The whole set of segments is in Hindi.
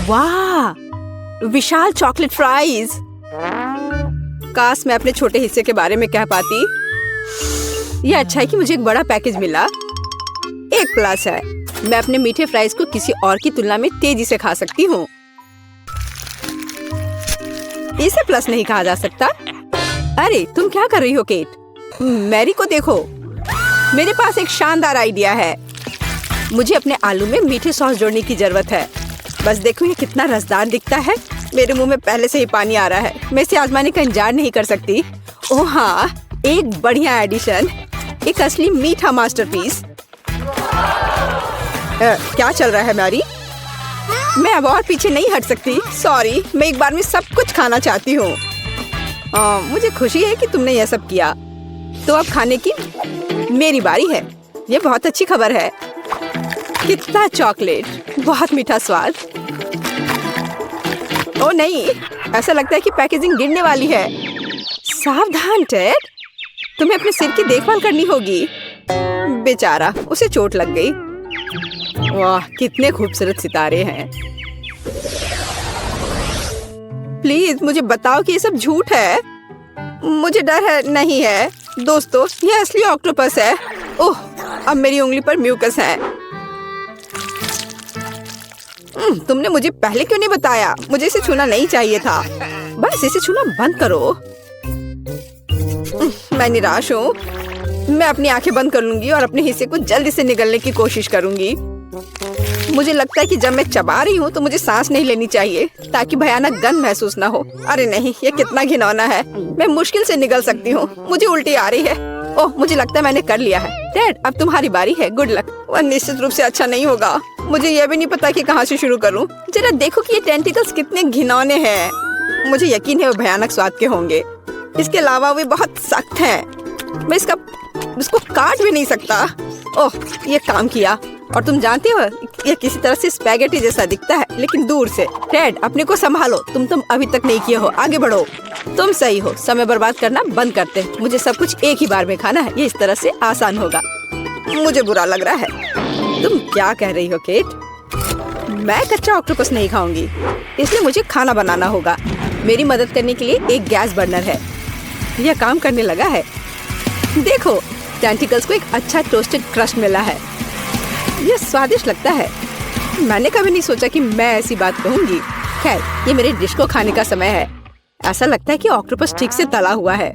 वाह, विशाल चॉकलेट फ्राइज। काश मैं अपने छोटे हिस्से के बारे में कह पाती। यह अच्छा है कि मुझे एक बड़ा पैकेज मिला। एक प्लस है, मैं अपने मीठे फ्राइज को किसी और की तुलना में तेजी से खा सकती हूँ। इसे प्लस नहीं कहा जा सकता। अरे तुम क्या कर रही हो केट? मैरी को देखो, मेरे पास एक शानदार आइडिया है। मुझे अपने आलू में मीठे सॉस जोड़ने की जरूरत है। बस देखो ये कितना रसदार दिखता है। मेरे मुंह में पहले से ही पानी आ रहा है। मैं इसे आजमाने का इंतजार नहीं कर सकती। ओह हाँ, एक बढ़िया एडिशन, एक असली मीठा मास्टरपीस। क्या चल रहा है मैरी? मैं अब और पीछे नहीं हट सकती। सॉरी, मैं एक बार में सब कुछ खाना चाहती हूँ। मुझे खुशी है कि तुमने यह सब किया। तो अब खाने की मेरी बारी है। ये बहुत अच्छी खबर है। कितना चॉकलेट, बहुत मीठा स्वाद। ओ नहीं, ऐसा लगता है कि पैकेजिंग गिरने वाली है। सावधान टेड, तुम्हें अपने सिर की देखभाल करनी होगी। बेचारा, उसे चोट लग गई। वाह, कितने खूबसूरत सितारे हैं। प्लीज मुझे बताओ कि ये सब झूठ है। मुझे डर है। नहीं है दोस्तों, ये असली ऑक्टोपस है। ओह, अब मेरी उंगली पर म्यूकस है। तुमने मुझे पहले क्यों नहीं बताया? मुझे इसे छूना नहीं चाहिए था। बस इसे छूना बंद करो। मैं निराश हूँ। मैं अपनी आंखें बंद कर लूंगी और अपने हिस्से को जल्दी से निगलने की कोशिश करूंगी। मुझे लगता है कि जब मैं चबा रही हूँ तो मुझे सांस नहीं लेनी चाहिए ताकि भयानक गंध महसूस ना हो। अरे नहीं, ये कितना घिनौना है। मैं मुश्किल से निगल सकती हूँ। मुझे उल्टी आ रही है। ओह, मुझे लगता है मैंने कर लिया है। डैड, अब तुम्हारी बारी है। Good luck. वह निश्चित रूप से अच्छा नहीं होगा। मुझे यह भी नहीं पता कि कहाँ से शुरू करूँ। जरा देखो कि ये टेंटिकल्स कितने घिनौने हैं। मुझे यकीन है वो भयानक स्वाद के होंगे। इसके अलावा वे बहुत सख्त हैं। मैं इसको काट भी नहीं सकता। ओह, ये काम किया। और तुम जानते हो, ये किसी तरह से स्पैगेटी जैसा दिखता है, लेकिन दूर से। डैड, अपने को संभालो। तुम अभी तक नहीं किए हो। आगे बढ़ो। तुम सही हो। समय बर्बाद करना बंद करते। मुझे सब कुछ एक ही बार में खाना है। ये इस तरह से आसान होगा। मुझे बुरा लग रहा है। तुम क्या कह रही हो केट? मैं कच्चा ऑक्टोपस नहीं खाऊंगी, इसलिए मुझे खाना बनाना होगा। मेरी मदद करने के लिए एक गैस बर्नर है। यह काम करने लगा है। देखो, टेंटिकल्स को एक अच्छा टोस्टेड क्रस्ट मिला है। यह स्वादिष्ट लगता है। मैंने कभी नहीं सोचा कि मैं ऐसी बात कहूंगी। खैर, ये मेरे डिश को खाने का समय है। ऐसा लगता है कि ऑक्टोपस ठीक से तला हुआ है।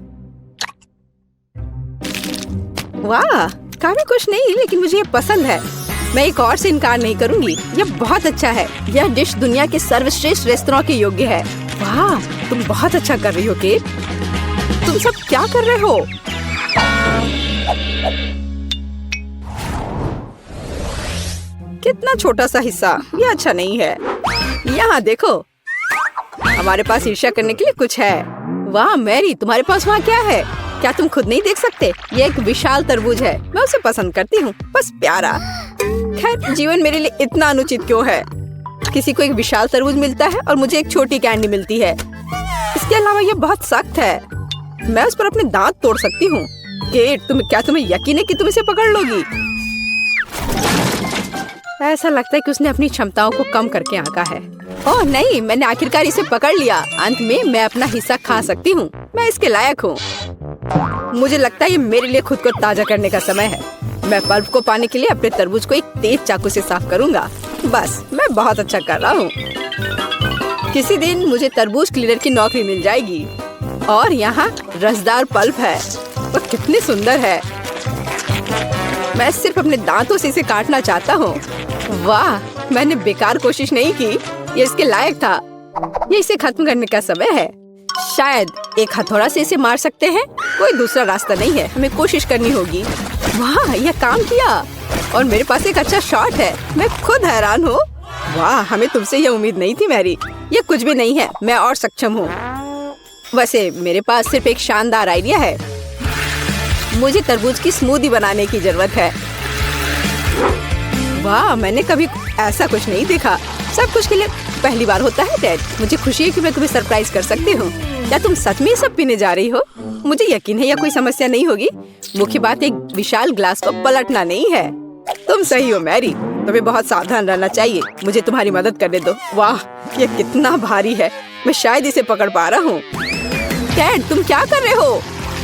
वाह, काफी कुछ नहीं, लेकिन मुझे ये पसंद है। मैं एक और से इनकार नहीं करूंगी। यह बहुत अच्छा है। यह डिश दुनिया के सर्वश्रेष्ठ रेस्तरां के योग्य है। वाह, तुम बहुत अच्छा कर रही हो केट। तुम सब क्या कर रहे हो? कितना छोटा सा हिस्सा। यह अच्छा नहीं है। यहाँ देखो, हमारे पास ईर्ष्या करने के लिए कुछ है। वाह मैरी, तुम्हारे पास वहाँ क्या है? क्या तुम खुद नहीं देख सकते? ये एक विशाल तरबूज है। मैं उसे पसंद करती हूँ। बस प्यारा। खैर, जीवन मेरे लिए इतना अनुचित क्यों है? किसी को एक विशाल तरबूज मिलता है और मुझे एक छोटी कैंडी मिलती है। इसके अलावा ये बहुत सख्त है। मैं उस पर अपने दांत तोड़ सकती हूँ। केट, तुम्हें यकीन है कि तुम इसे पकड़ लोगी? ऐसा लगता है कि उसने अपनी क्षमताओं को कम करके आंका है। ओह नहीं, मैंने आखिरकार इसे पकड़ लिया। अंत में मैं अपना हिस्सा खा सकती हूँ। मैं इसके लायक हूँ। मुझे लगता है ये मेरे लिए खुद को ताजा करने का समय है। मैं पल्प को पाने के लिए अपने तरबूज को एक तेज चाकू से साफ करूँगा। बस, मैं बहुत अच्छा कर रहा हूँ। किसी दिन मुझे तरबूज क्लीनर की नौकरी मिल जाएगी। और यहाँ रसदार पल्प है। वह कितनी सुंदर है। मैं सिर्फ अपने दांतों से इसे काटना चाहता हूँ। वाह, मैंने बेकार कोशिश नहीं की। ये इसके लायक था। ये इसे खत्म करने का समय है। शायद एक हथौड़ा से इसे मार सकते हैं। कोई दूसरा रास्ता नहीं है। हमें कोशिश करनी होगी। वाह, यह काम किया। और मेरे पास एक अच्छा शॉट है। मैं खुद हैरान हूँ। वाह, हमें तुमसे यह उम्मीद नहीं थी मैरी। ये कुछ भी नहीं है। मैं और सक्षम हूँ। वैसे मेरे पास सिर्फ एक शानदार आइडिया है। मुझे तरबूज की स्मूदी बनाने की जरूरत है। वाह, मैंने कभी ऐसा कुछ नहीं देखा। सब कुछ के लिए पहली बार होता है डैड। मुझे खुशी है कि मैं तुम्हें सरप्राइज कर सकती हूँ। क्या तुम सच में सब पीने जा रही हो? मुझे यकीन है यह कोई समस्या नहीं होगी। मुख्य बात एक विशाल ग्लास को पलटना नहीं है। तुम सही हो मैरी। तुम्हें बहुत सावधान रहना चाहिए। मुझे तुम्हारी मदद करने दो। वाह, ये कितना भारी है। मैं शायद इसे पकड़ पा रहा हूँ। टेड, तुम क्या कर रहे हो?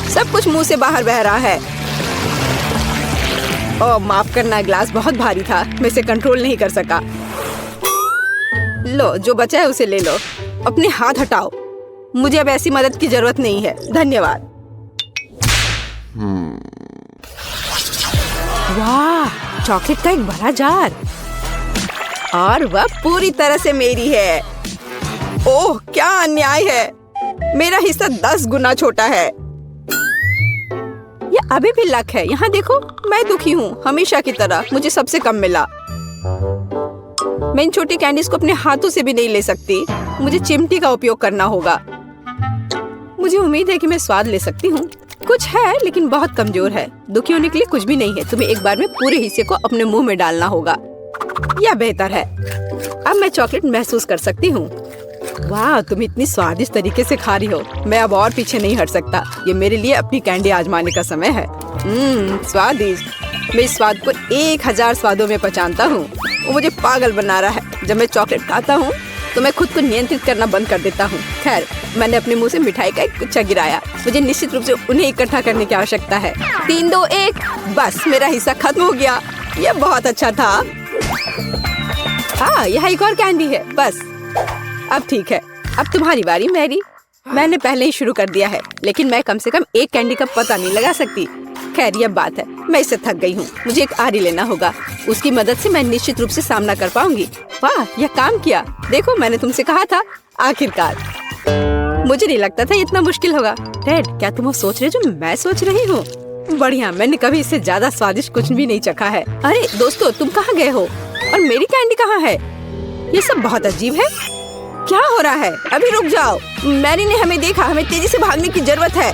सब कुछ मुंह से बाहर बह रहा है। ओह, माफ करना, ग्लास बहुत भारी था। मैं इसे कंट्रोल नहीं कर सका। लो, जो बचा है उसे ले लो। अपने हाथ हटाओ। मुझे अब ऐसी मदद की जरूरत नहीं है। धन्यवाद। वाह, चॉकलेट का एक बड़ा जार। और वह पूरी तरह से मेरी है। ओह, क्या अन्याय है। मेरा हिस्सा 10 गुना छोटा है। ये अभी भी लक है। यहाँ देखो, मैं दुखी हूँ। हमेशा की तरह मुझे सबसे कम मिला। मैं इन छोटी कैंडीज को अपने हाथों से भी नहीं ले सकती। मुझे चिमटी का उपयोग करना होगा। मुझे उम्मीद है कि मैं स्वाद ले सकती हूँ। कुछ है, लेकिन बहुत कमजोर है। दुखी होने के लिए कुछ भी नहीं है। तुम्हें एक बार में पूरे हिस्से को अपने मुंह में डालना होगा। यह बेहतर है। अब मैं चॉकलेट महसूस कर सकती हूँ। वाह, तुम इतनी स्वादिष्ट तरीके से खा रही हो। मैं अब और पीछे नहीं हट सकता। ये मेरे लिए अपनी कैंडी आजमाने का समय है। स्वादिष्ट। मैं इस स्वाद को 1000 स्वादों में पहचानता हूँ। वो मुझे पागल बना रहा है। जब मैं चॉकलेट खाता हूँ तो मैं खुद को नियंत्रित करना बंद कर देता हूँ। खैर, मैंने अपने मुंह से मिठाई का एक गुच्छा गिराया। मुझे निश्चित रूप से उन्हें इकट्ठा करने की आवश्यकता है। 3, 2, 1। बस, मेरा हिस्सा खत्म हो गया। यह बहुत अच्छा था। हाँ, यह एक और कैंडी है। बस, अब ठीक है। अब तुम्हारी बारी, मैरी। मैंने पहले ही शुरू कर दिया है, लेकिन मैं कम से कम एक कैंडी का पता नहीं लगा सकती। खैर, यह बात है। मैं इससे थक गई हूँ। मुझे एक आरी लेना होगा। उसकी मदद से मैं निश्चित रूप से सामना कर पाऊंगी। वाह, यह काम किया। देखो, मैंने तुमसे कहा था। आखिरकार। मुझे नहीं लगता था इतना मुश्किल होगा। टेड, क्या तुम वो सोच रहे जो मैं सोच रही हूँ? बढ़िया, मैंने कभी इससे ज्यादा स्वादिष्ट कुछ भी नहीं चखा है। अरे दोस्तों, तुम कहाँ गए हो? और मेरी कैंडी कहाँ है? ये सब बहुत अजीब है। क्या हो रहा है? अभी रुक जाओ। मैरी ने हमें देखा। हमें तेजी से भागने की जरूरत है।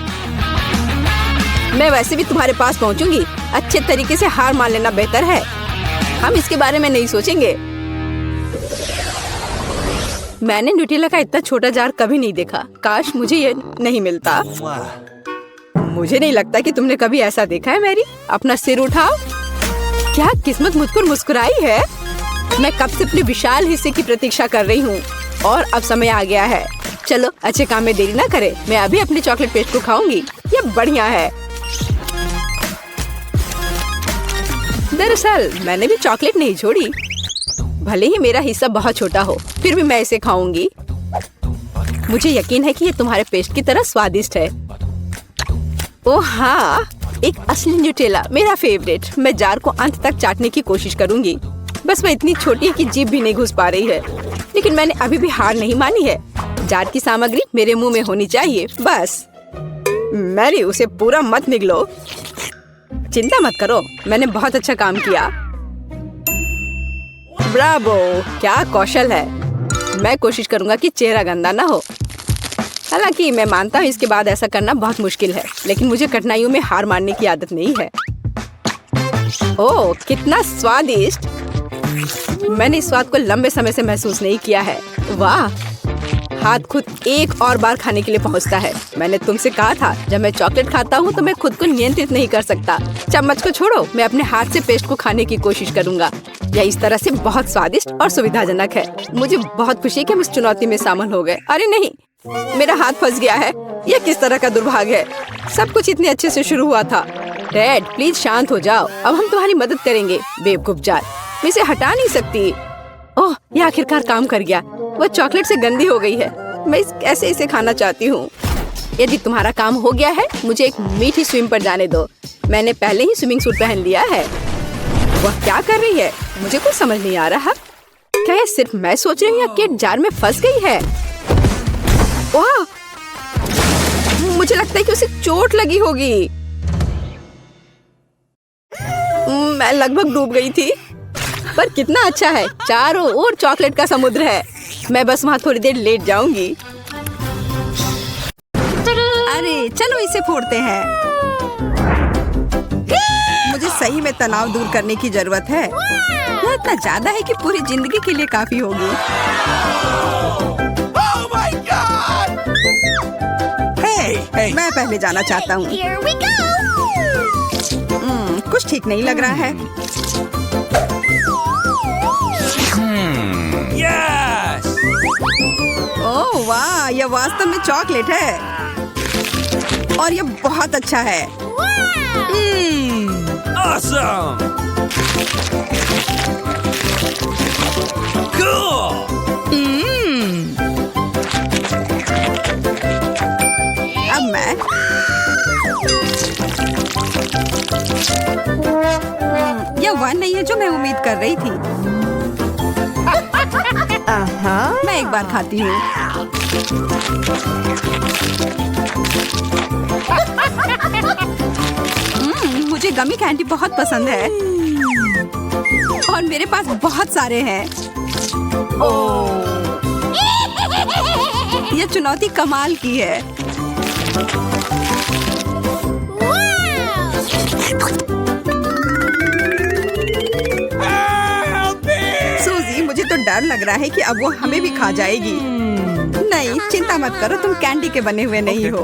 मैं वैसे भी तुम्हारे पास पहुंचूंगी। अच्छे तरीके से हार मान लेना बेहतर है। हम इसके बारे में नहीं सोचेंगे। मैंने न्यूटेला का इतना छोटा जार कभी नहीं देखा। काश मुझे ये नहीं मिलता। मुझे नहीं लगता कि तुमने कभी ऐसा देखा है। मैरी, अपना सिर उठाओ। क्या किस्मत मुझ पर मुस्कुराई है। मैं कब से अपने विशाल हिस्से की प्रतीक्षा कर रही हूँ और अब समय आ गया है। चलो, अच्छे काम में देरी ना करें। मैं अभी अपने चॉकलेट पेस्ट को खाऊंगी। ये बढ़िया है। दरअसल मैंने भी चॉकलेट नहीं छोड़ी। भले ही मेरा हिस्सा बहुत छोटा हो, फिर भी मैं इसे खाऊंगी। मुझे यकीन है कि ये तुम्हारे पेस्ट की तरह स्वादिष्ट है। ओह हाँ, एक असली न्यूटेला, मेरा फेवरेट। मैं जार को अंत तक चाटने की कोशिश करूंगी। बस वह इतनी छोटी है कि जीभ भी नहीं घुस पा रही है। लेकिन मैंने अभी भी हार नहीं मानी है। जार की सामग्री मेरे मुंह में होनी चाहिए। बस। मैरी, उसे पूरा मत निगलो। चिंता मत करो, मैंने बहुत अच्छा काम किया। ब्रावो, क्या कौशल है। मैं कोशिश करूंगा कि चेहरा गंदा ना हो। हालांकि मैं मानता हूँ इसके बाद ऐसा करना बहुत मुश्किल है, लेकिन मुझे कठिनाइयों में हार मानने की आदत नहीं है। ओह, कितना स्वादिष्ट। मैंने इस स्वाद को लंबे समय से महसूस नहीं किया है। वाह, हाथ खुद एक और बार खाने के लिए पहुंचता है। मैंने तुमसे कहा था, जब मैं चॉकलेट खाता हूँ तो मैं खुद को नियंत्रित नहीं कर सकता। चम्मच को छोड़ो, मैं अपने हाथ से पेस्ट को खाने की कोशिश करूंगा। यह इस तरह से बहुत स्वादिष्ट और सुविधाजनक है। मुझे बहुत खुशी है कि हम इस चुनौती में शामिल हो गए। अरे नहीं, मेरा हाथ फंस गया है। यह किस तरह का दुर्भाग्य है। सब कुछ इतने अच्छे से शुरू हुआ था। टेड, प्लीज शांत हो जाओ। अब हम तुम्हारी मदद करेंगे। बेवकूफ जार, मैं इसे हटा नहीं सकती। ओह, ये आखिरकार काम कर गया। वह चॉकलेट से गंदी हो गई है। मैं कैसे इसे खाना चाहती हूँ। यदि तुम्हारा काम हो गया है, मुझे एक मीठी स्विम पर जाने दो। मैंने पहले ही स्विमिंग सूट पहन लिया है। वह क्या कर रही है? मुझे कुछ समझ नहीं आ रहा। क्या ये सिर्फ मैं सोच रही हूँ या केट जार में फंस गई है? वाह, मुझे लगता है कि उसे चोट लगी होगी। मैं लगभग डूब गई थी। पर कितना अच्छा है, चारों ओर चॉकलेट का समुद्र है। मैं बस वहाँ थोड़ी देर लेट जाऊंगी। अरे चलो इसे फोड़ते हैं। मुझे सही में तनाव दूर करने की जरूरत है। यह इतना ज्यादा है कि पूरी जिंदगी के लिए काफी होगी। Oh my God! Hey! मैं पहले जाना चाहता हूँ। Here we go! कुछ ठीक नहीं लग रहा है। Yes! ओह वाह, यह वास्तव में चॉकलेट है और यह बहुत अच्छा है। Awesome! Cool! अब मैं यह वह नहीं है जो मैं उम्मीद कर रही थी। मैं एक बार खाती हूँ। मुझे गमी कैंडी बहुत पसंद है और मेरे पास बहुत सारे हैं। यह चुनौती कमाल की है। सूजी, मुझे तो डर लग रहा है कि अब वो हमें भी खा जाएगी। नहीं, चिंता मत करो, तुम कैंडी के बने हुए नहीं हो।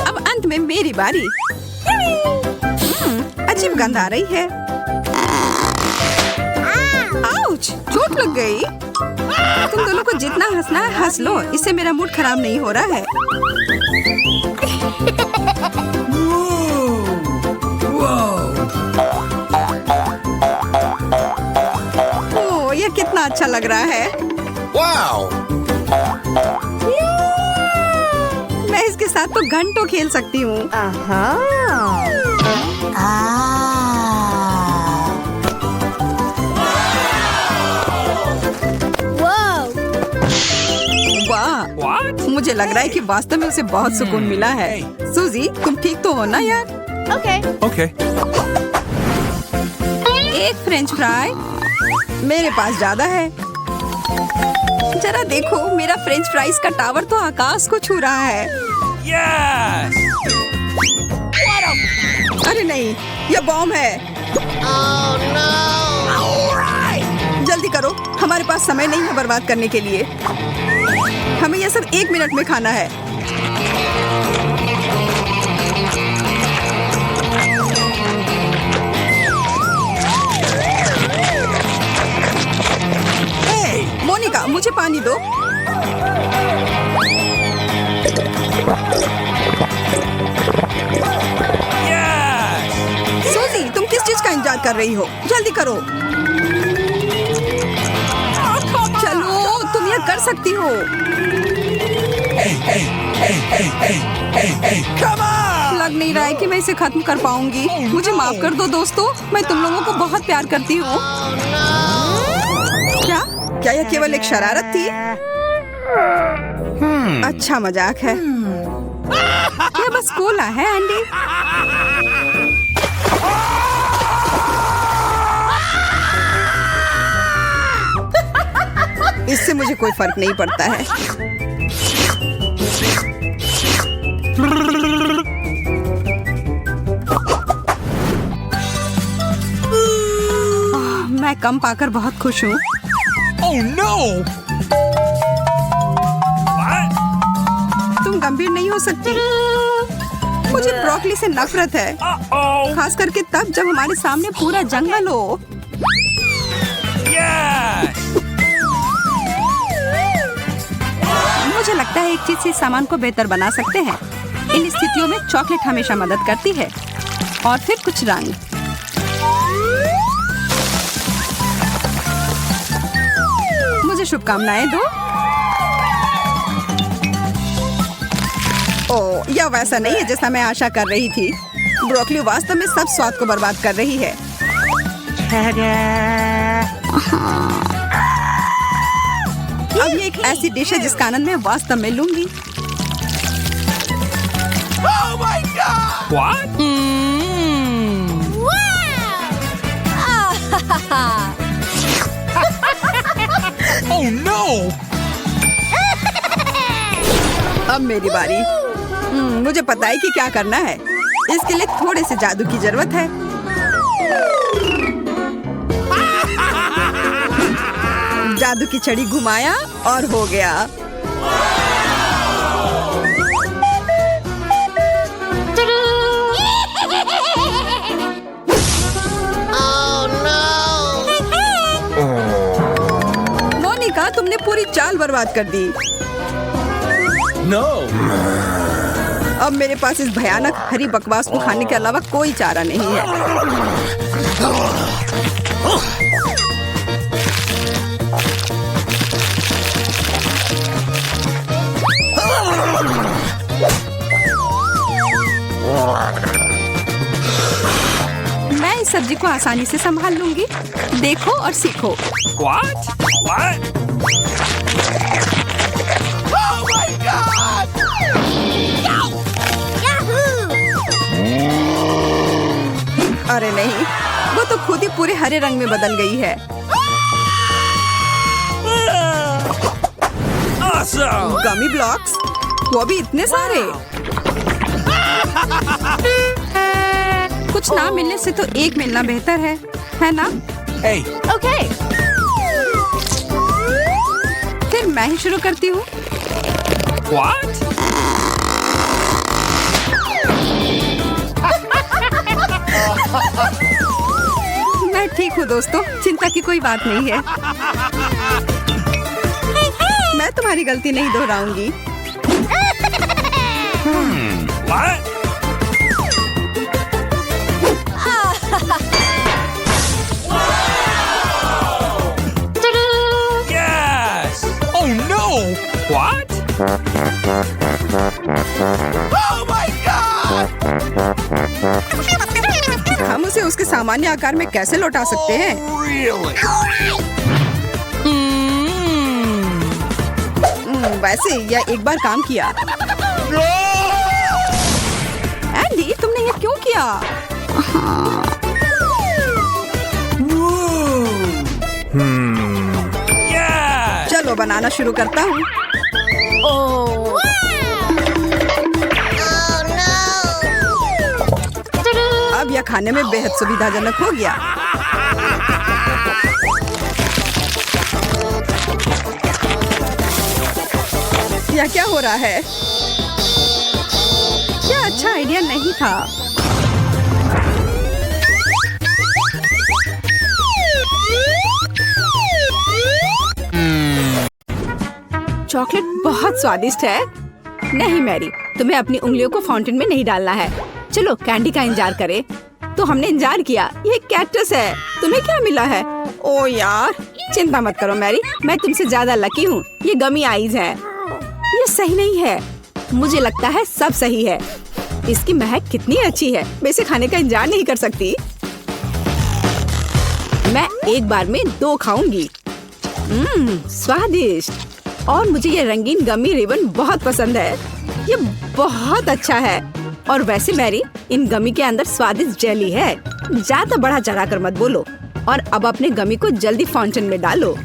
अब अंत में मेरी बारी। अजीब गंध आ रही है। आउच, चोट लग गई। तुम दोनों को जितना हंसना है हंस लो, इससे मेरा मूड खराब नहीं हो रहा है। ओह, ये कितना अच्छा लग रहा है। Wow! मैं इसके साथ तो घंटों खेल सकती हूँ। वाह, What? मुझे लग रहा है कि वास्तव में उसे बहुत सुकून मिला है। सूजी, तुम ठीक तो हो ना यार? Okay. एक फ्रेंच फ्राई, मेरे पास ज्यादा है। जरा देखो, मेरा फ्रेंच फ्राइज का टावर तो आकाश को छू रहा है। Yes! अरे नहीं, यह बॉम्ब है। जल्दी करो, हमारे पास समय नहीं है बर्बाद करने के लिए। हमें यह सब 1 मिनट में खाना है। मोनिका, मुझे पानी दो। Yes! सूजी, तुम किस चीज का इंतजार कर रही हो? जल्दी करो। चलो, तुम यह कर सकती हो। Come on! लग नहीं रहा है कि मैं इसे खत्म कर पाऊंगी। मुझे माफ कर दो दोस्तों, मैं तुम लोगों को बहुत प्यार करती हूँ। क्या यह केवल एक शरारत थी? अच्छा मजाक है। यह बस कोला है एंडी। इससे मुझे कोई फर्क नहीं पड़ता है। मैं कम पाकर बहुत खुश हूँ। Oh no! What? तुम गंभीर नहीं हो सकती। मुझे ब्रोकली से नफरत है, Uh-oh! खास करके तब जब हमारे सामने पूरा जंगल हो। Yes! मुझे लगता है एक चीज से इस सामान को बेहतर बना सकते हैं। इन स्थितियों में चॉकलेट हमेशा मदद करती है। और फिर कुछ रंग। मुझे शुभकामनाएं दो। ओह, यह वैसा नहीं है जैसा मैं आशा कर रही थी। ब्रोकली वास्तव में सब स्वाद को बर्बाद कर रही है। अब ये एक ऐसी डिश है जिसका आनंद मैं वास्तव में लूंगी। Oh my god! What? Oh no! अब मेरी बारी। मुझे पता है कि क्या करना है। इसके लिए थोड़े से जादू की जरूरत है। जादू की छड़ी घुमाया और हो गया। दीना, तुमने पूरी चाल बर्बाद कर दी। No. अब मेरे पास इस भयानक हरी बकवास को खाने के अलावा कोई चारा नहीं है। मैं इस सब्जी को आसानी से संभाल लूंगी। देखो और सीखो। What? What? Oh my God! अरे नहीं, वो तो खुद ही पूरे हरे रंग में बदल गई है। Awesome! गमी ब्लॉक्स, वो भी इतने सारे। कुछ ना मिलने से तो एक मिलना बेहतर है ना? Hey, okay. फिर मैं ही शुरू करती हूँ। what? मैं ठीक हूँ दोस्तों, चिंता की कोई बात नहीं है। मैं तुम्हारी गलती नहीं दोहराऊंगी। What? Yes! Oh no! What? Oh my God! हम उसे उसके सामान्य आकार में कैसे लौटा सकते हैं? Really? वैसे यह एक बार काम किया। एंडी, तुमने यह क्यों किया? Yes! चलो बनाना शुरू करता हूँ। अब यह खाने में बेहद सुविधाजनक हो गया। यह क्या हो रहा है? क्या अच्छा आइडिया नहीं था। चॉकलेट बहुत स्वादिष्ट है। नहीं मैरी, तुम्हें अपनी उंगलियों को फाउंटेन में नहीं डालना है। चलो कैंडी का इंतजार करें। तो हमने इंतजार किया। ये कैक्टस है। तुम्हें क्या मिला है? ओ यार, चिंता मत करो मैरी, मैं तुमसे ज्यादा लकी हूँ। ये गमी आइज है। ये सही नहीं है। मुझे लगता है सब सही है। इसकी महक कितनी अच्छी है। मैं इसे खाने का इंतजार नहीं कर सकती। मैं एक बार में 2 खाऊंगी। स्वादिष्ट। और मुझे ये रंगीन गमी रिबन बहुत पसंद है। ये बहुत अच्छा है। और वैसे मैरी, इन गमी के अंदर स्वादिष्ट जेली है। ज्यादा बढ़ा चढ़ा कर मत बोलो। और अब अपने गमी को जल्दी फाउंटेन में डालो।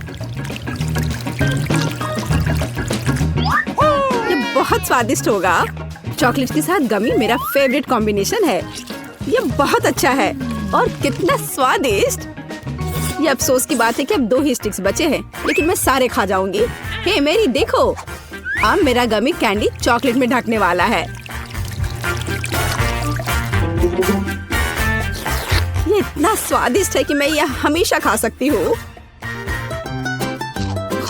ये बहुत स्वादिष्ट होगा। चॉकलेट के साथ गमी मेरा फेवरेट कॉम्बिनेशन है। ये बहुत अच्छा है। और कितना स्वादिष्ट। ये अफसोस की बात है कि अब 2 ही स्टिक्स बचे हैं, लेकिन मैं सारे खा जाऊंगी। हे मेरी, देखो, अब मेरा गमी कैंडी चॉकलेट में ढकने वाला है। ये इतना स्वादिष्ट है कि मैं यह हमेशा खा सकती हूँ।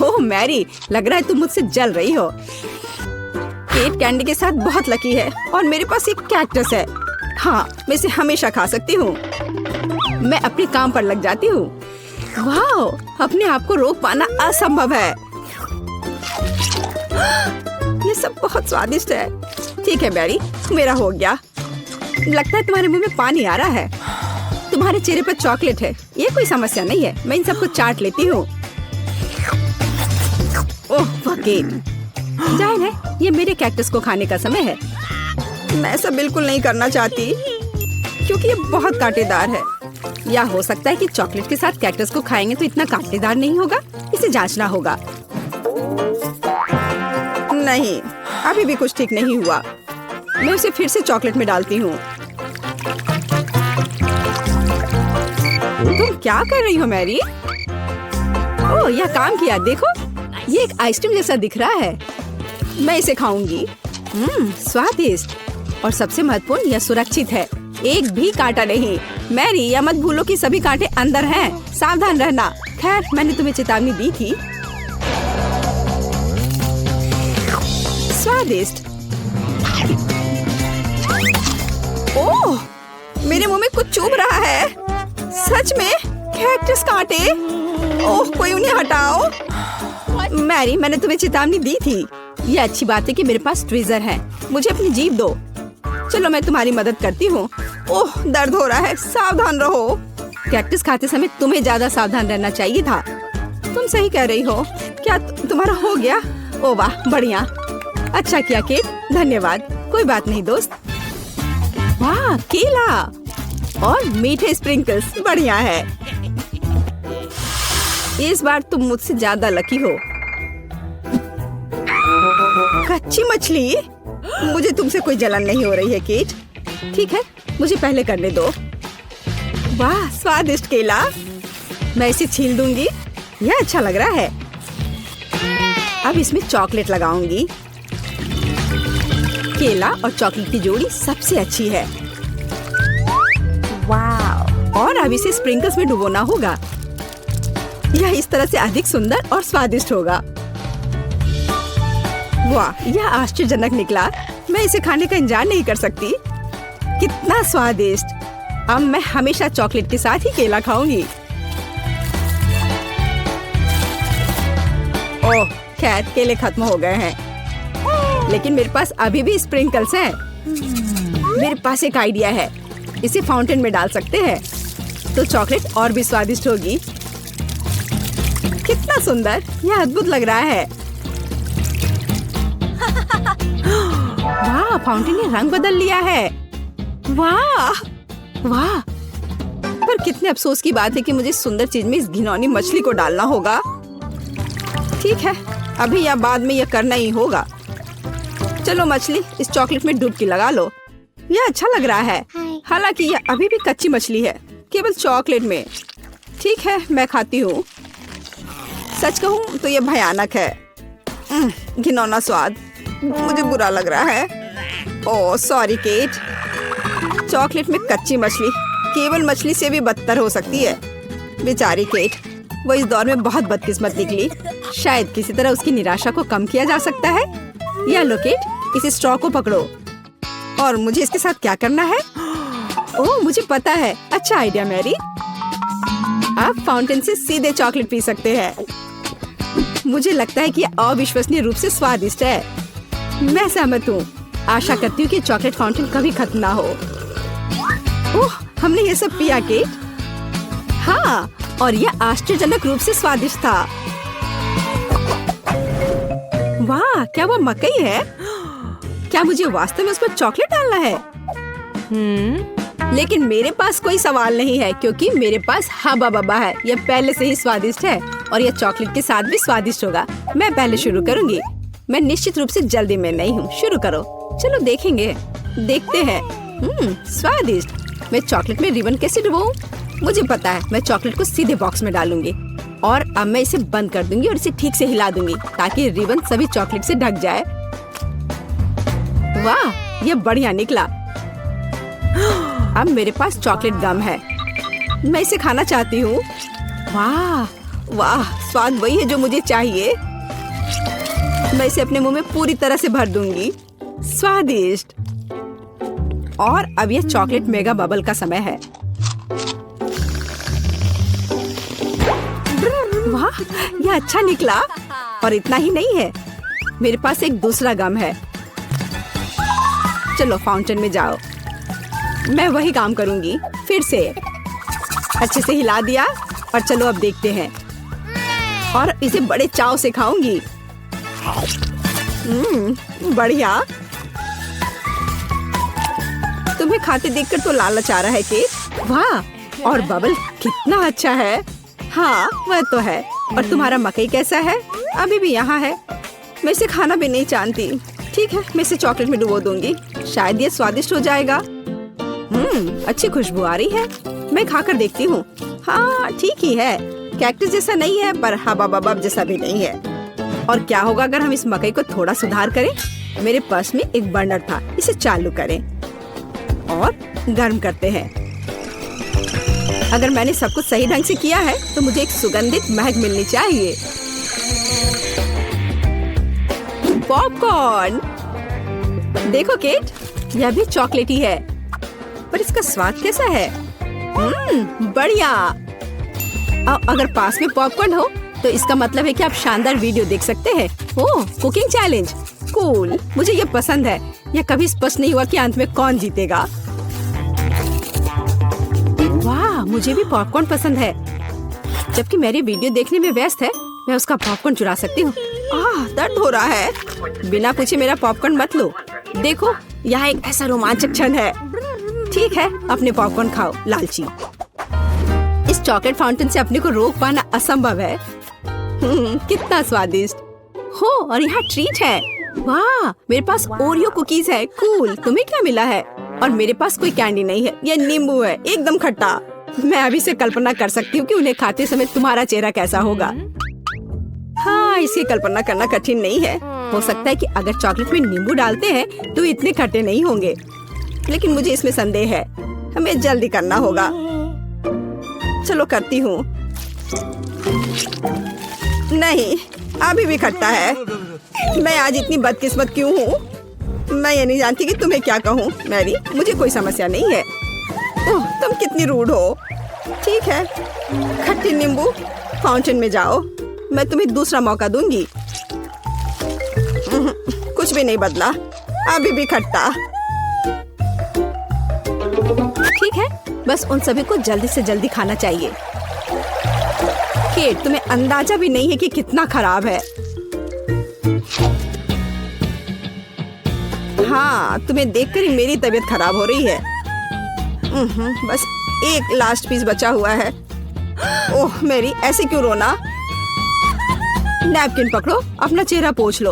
ओह मैरी, लग रहा है तुम मुझसे जल रही हो। केट कैंडी के साथ बहुत लकी है। और मेरे पास एक कैक्टस है। हाँ, मैं इसे हमेशा खा सकती हूँ। मैं अपने काम पर लग जाती हूँ। वाह, अपने आप को रोक पाना असंभव है। ये सब बहुत स्वादिष्ट है। ठीक है मैरी, मेरा हो गया। लगता है तुम्हारे मुंह में पानी आ रहा है। तुम्हारे चेहरे पर चॉकलेट है। ये कोई समस्या नहीं है। मैं इन सबको चाट लेती हूँ। ओह वकील, जाहिर है ये मेरे कैक्टस को खाने का समय है। मैं ऐसा बिल्कुल नहीं करना चाहती, क्योंकि ये बहुत कांटेदार है। या हो सकता है कि चॉकलेट के साथ कैक्टस को खाएंगे तो इतना कांटेदार नहीं होगा। इसे जांचना होगा। नहीं, अभी भी कुछ ठीक नहीं हुआ। मैं उसे फिर से चॉकलेट में डालती हूँ। तुम क्या कर रही हो मैरी? ओह, यह काम किया। देखो, ये एक आइसक्रीम जैसा दिख रहा है। मैं इसे खाऊंगी। स्वादिष्ट। और सबसे महत्वपूर्ण, यह सुरक्षित है। एक भी कांटा नहीं। मैरी, यह मत भूलो कि सभी कांटे अंदर हैं। सावधान रहना। खैर, मैंने तुम्हें चेतावनी दी थी। स्वादिष्ट। ओह, मेरे मुंह में कुछ चुभ रहा है। सच में कैक्टस कांटे। ओह, कोई उन्हें हटाओ। मैरी, मैंने तुम्हें चेतावनी दी थी। ये अच्छी बात है कि मेरे पास ट्विज़र है। मुझे अपनी जीभ दो। चलो मैं तुम्हारी मदद करती हूँ। ओह, दर्द हो रहा है। सावधान रहो। कैक्टस खाते समय तुम्हें ज्यादा सावधान रहना चाहिए था। तुम सही कह रही हो। क्या तुम्हारा हो गया? ओ वाह, बढ़िया। अच्छा किया केट, धन्यवाद। कोई बात नहीं दोस्त। वाह, केला और मीठे स्प्रिंकल्स, बढ़िया है। इस बार तुम मुझसे ज्यादा लकी हो। कच्ची मछली? मुझे तुमसे कोई जलन नहीं हो रही है केट। ठीक है, मुझे पहले करने दो। वाह, स्वादिष्ट केला। मैं इसे छील दूंगी। यह अच्छा लग रहा है। अब इसमें चॉकलेट लगाऊंगी। केला और चॉकलेट की जोड़ी सबसे अच्छी है। वाह! और अब इसे स्प्रिंकल्स में डुबोना होगा। यह इस तरह से अधिक सुंदर और स्वादिष्ट होगा। वाह, यह आश्चर्यजनक निकला। मैं इसे खाने का इंतजार नहीं कर सकती। कितना स्वादिष्ट। अब मैं हमेशा चॉकलेट के साथ ही केला खाऊंगी। ओह, खैर केले खत्म हो गए हैं, लेकिन मेरे पास अभी भी स्प्रिंकल्स हैं। मेरे पास एक आइडिया है। इसे फाउंटेन में डाल सकते हैं तो चॉकलेट और भी स्वादिष्ट होगी। कितना सुंदर, यह अद्भुत लग रहा है। वाह, फाउंटेन ने रंग बदल लिया है। वाह वाह, पर कितने अफसोस की बात है कि मुझे सुंदर चीज में इस घिनौनी मछली को डालना होगा। ठीक है, अभी या बाद में यह करना ही होगा। चलो मछली, इस चॉकलेट में डुबकी लगा लो। यह अच्छा लग रहा है। हालांकि यह अभी भी कच्ची मछली है, केवल चॉकलेट में। ठीक है, मैं खाती हूँ। सच कहूँ तो यह भयानक है। घिनौना स्वाद, मुझे बुरा लग रहा है। Oh sorry cat. चॉकलेट में कच्ची मछली केवल मछली से भी बदतर हो सकती है। बेचारी केट, वो इस दौर में बहुत बदकिस्मत निकली। शायद किसी तरह उसकी निराशा को कम किया जा सकता है। या लो केट, इस स्ट्रॉ को पकड़ो। और मुझे इसके साथ क्या करना है? ओह, मुझे पता है। अच्छा आइडिया मैरी। आप फाउंटेन से सीधे चॉकलेट पी सकते हैं। मुझे लगता है कि यह अविश्वसनीय रूप से स्वादिष्ट है। मैं सहमत हूँ। आशा करती हूँ कि चॉकलेट फाउंटेन कभी खत्म ना हो। ओह, हमने ये सब पिया केट। हाँ, और यह आश्चर्यजनक रूप से स्वादिष्ट था। वाह, क्या वो मकई है? क्या मुझे वास्तव में उस पर चॉकलेट डालना है? लेकिन मेरे पास कोई सवाल नहीं है, क्योंकि मेरे पास हबा बबा है। यह पहले से ही स्वादिष्ट है और यह चॉकलेट के साथ भी स्वादिष्ट होगा। मैं पहले शुरू करूंगी। मैं निश्चित रूप से जल्दी में नहीं हूँ। शुरू करो। चलो देखेंगे, देखते हैं। स्वादिष्ट। मैं चॉकलेट में रिबन कैसे डुबाऊं? मुझे पता है, मैं चॉकलेट को सीधे बॉक्स में डालूंगी और अब मैं इसे बंद कर दूंगी और इसे ठीक से हिला दूंगी ताकि रिबन सभी चॉकलेट से ढक जाए। वाह, यह बढ़िया निकला। अब मेरे पास चॉकलेट गम है। मैं इसे खाना चाहती हूँ। वाह वाह, स्वाद वही है जो मुझे चाहिए। मैं इसे अपने मुंह में पूरी तरह से भर दूंगी। स्वादिष्ट। और अब यह चॉकलेट मेगा बबल का समय है। वाह, यह अच्छा निकला। और इतना ही नहीं है, मेरे पास एक दूसरा गम है। चलो फाउंटेन में जाओ। मैं वही काम करूंगी फिर से। अच्छे से हिला दिया और चलो अब देखते हैं। और इसे बड़े चाव से खाऊंगी। बढ़िया। तुम्हें खाते देखकर तो लालच आ रहा है केट। वाह, और बबल कितना अच्छा है। हाँ, वह तो है। और तुम्हारा मकई कैसा है? अभी भी यहाँ है। मैं इसे खाना भी नहीं जानती। ठीक है, मैं इसे चॉकलेट में डुबो दूंगी। शायद ये स्वादिष्ट हो जाएगा। अच्छी खुशबू आ रही है। मैं खाकर देखती हूँ। हाँ, ठीक ही है। कैक्टस जैसा नहीं है, पर हबा बबा जैसा भी नहीं है। और क्या होगा अगर हम इस मकई को थोड़ा सुधार करें? मेरे पास में एक बर्नर था, इसे चालू करें और गर्म करते हैं। अगर मैंने सब कुछ सही ढंग से किया है तो मुझे एक सुगंधित महक मिलनी चाहिए। पॉपकॉर्न, देखो केट, यह भी चॉकलेटी है, पर इसका स्वाद कैसा है? बढ़िया। अगर पास में पॉपकॉर्न हो तो इसका मतलब है कि आप शानदार वीडियो देख सकते हैं। ओह, कुकिंग चैलेंज, कूल। मुझे ये पसंद है। यह कभी स्पष्ट नहीं हुआ कि अंत में कौन जीतेगा। वाह, मुझे भी पॉपकॉर्न पसंद है। जबकि मेरी वीडियो देखने में व्यस्त है, मैं उसका पॉपकॉर्न चुरा सकती हूँ। दर्द हो रहा है। बिना पूछे मेरा पॉपकॉर्न मत लो। देखो, यहाँ एक ऐसा रोमांचक क्षण है। ठीक है, अपने पॉपकॉर्न खाओ, लालची। इस चॉकलेट फाउंटेन से अपने को रोक पाना असंभव है। कितना स्वादिष्ट हो। और यहाँ ट्रीट है। वाह, मेरे पास ओरियो कुकीज है। कूल। तुम्हें क्या मिला है? और मेरे पास कोई कैंडी नहीं है। यह नींबू है, एकदम खट्टा। मैं अभी से कल्पना कर सकती हूँ कि उन्हें खाते समय तुम्हारा चेहरा कैसा होगा। हाँ, इसकी कल्पना करना कठिन नहीं है। हो सकता है कि अगर चॉकलेट में नींबू डालते हैं तो इतने खट्टे नहीं होंगे, लेकिन मुझे इसमें संदेह है। हमें जल्दी करना होगा। चलो करती हूँ। नहीं, अभी भी खट्टा है। मैं आज इतनी बदकिस्मत क्यों हूँ? मैं ये नहीं जानती कि तुम्हें क्या कहूँ। मैरी, मुझे कोई समस्या नहीं है। ओह, तुम कितनी रूड हो। ठीक है, खट्टी नींबू, फाउंटेन में जाओ। मैं तुम्हें दूसरा मौका दूंगी। कुछ भी नहीं बदला, अभी भी खट्टा। ठीक है, बस उन सभी को जल्दी से जल्दी खाना चाहिए। केट, तुम्हें अंदाजा भी नहीं है कि कितना खराब है। हाँ, तुम्हें देखकर ही मेरी तबीयत खराब हो रही है। बस एक लास्ट पीस बचा हुआ है। ओह मेरी, ऐसे क्यों रोना? नैपकिन पकड़ो, अपना चेहरा पोंछ लो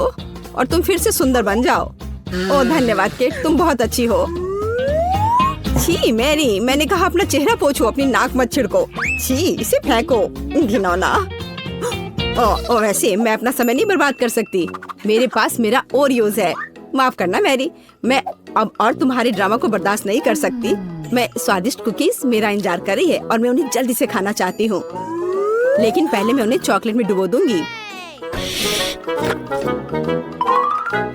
और तुम फिर से सुंदर बन जाओ। ओह धन्यवाद केट, तुम बहुत अच्छी हो। छी मैरी, मैंने कहा अपना चेहरा पोंछो, अपनी नाक मत छिड़को। छी, इसे फेंको, घिनौना। ओ वैसे मैं अपना समय नहीं बर्बाद कर सकती। मेरे पास मेरा ओरियोज है। माफ करना मैरी, मैं अब और तुम्हारे ड्रामा को बर्दाश्त नहीं कर सकती। मैं स्वादिष्ट कुकीज मेरा इंतजार कर रही है और मैं उन्हें जल्दी से खाना चाहती हूँ, लेकिन पहले मैं उन्हें चॉकलेट में डुबो दूंगी।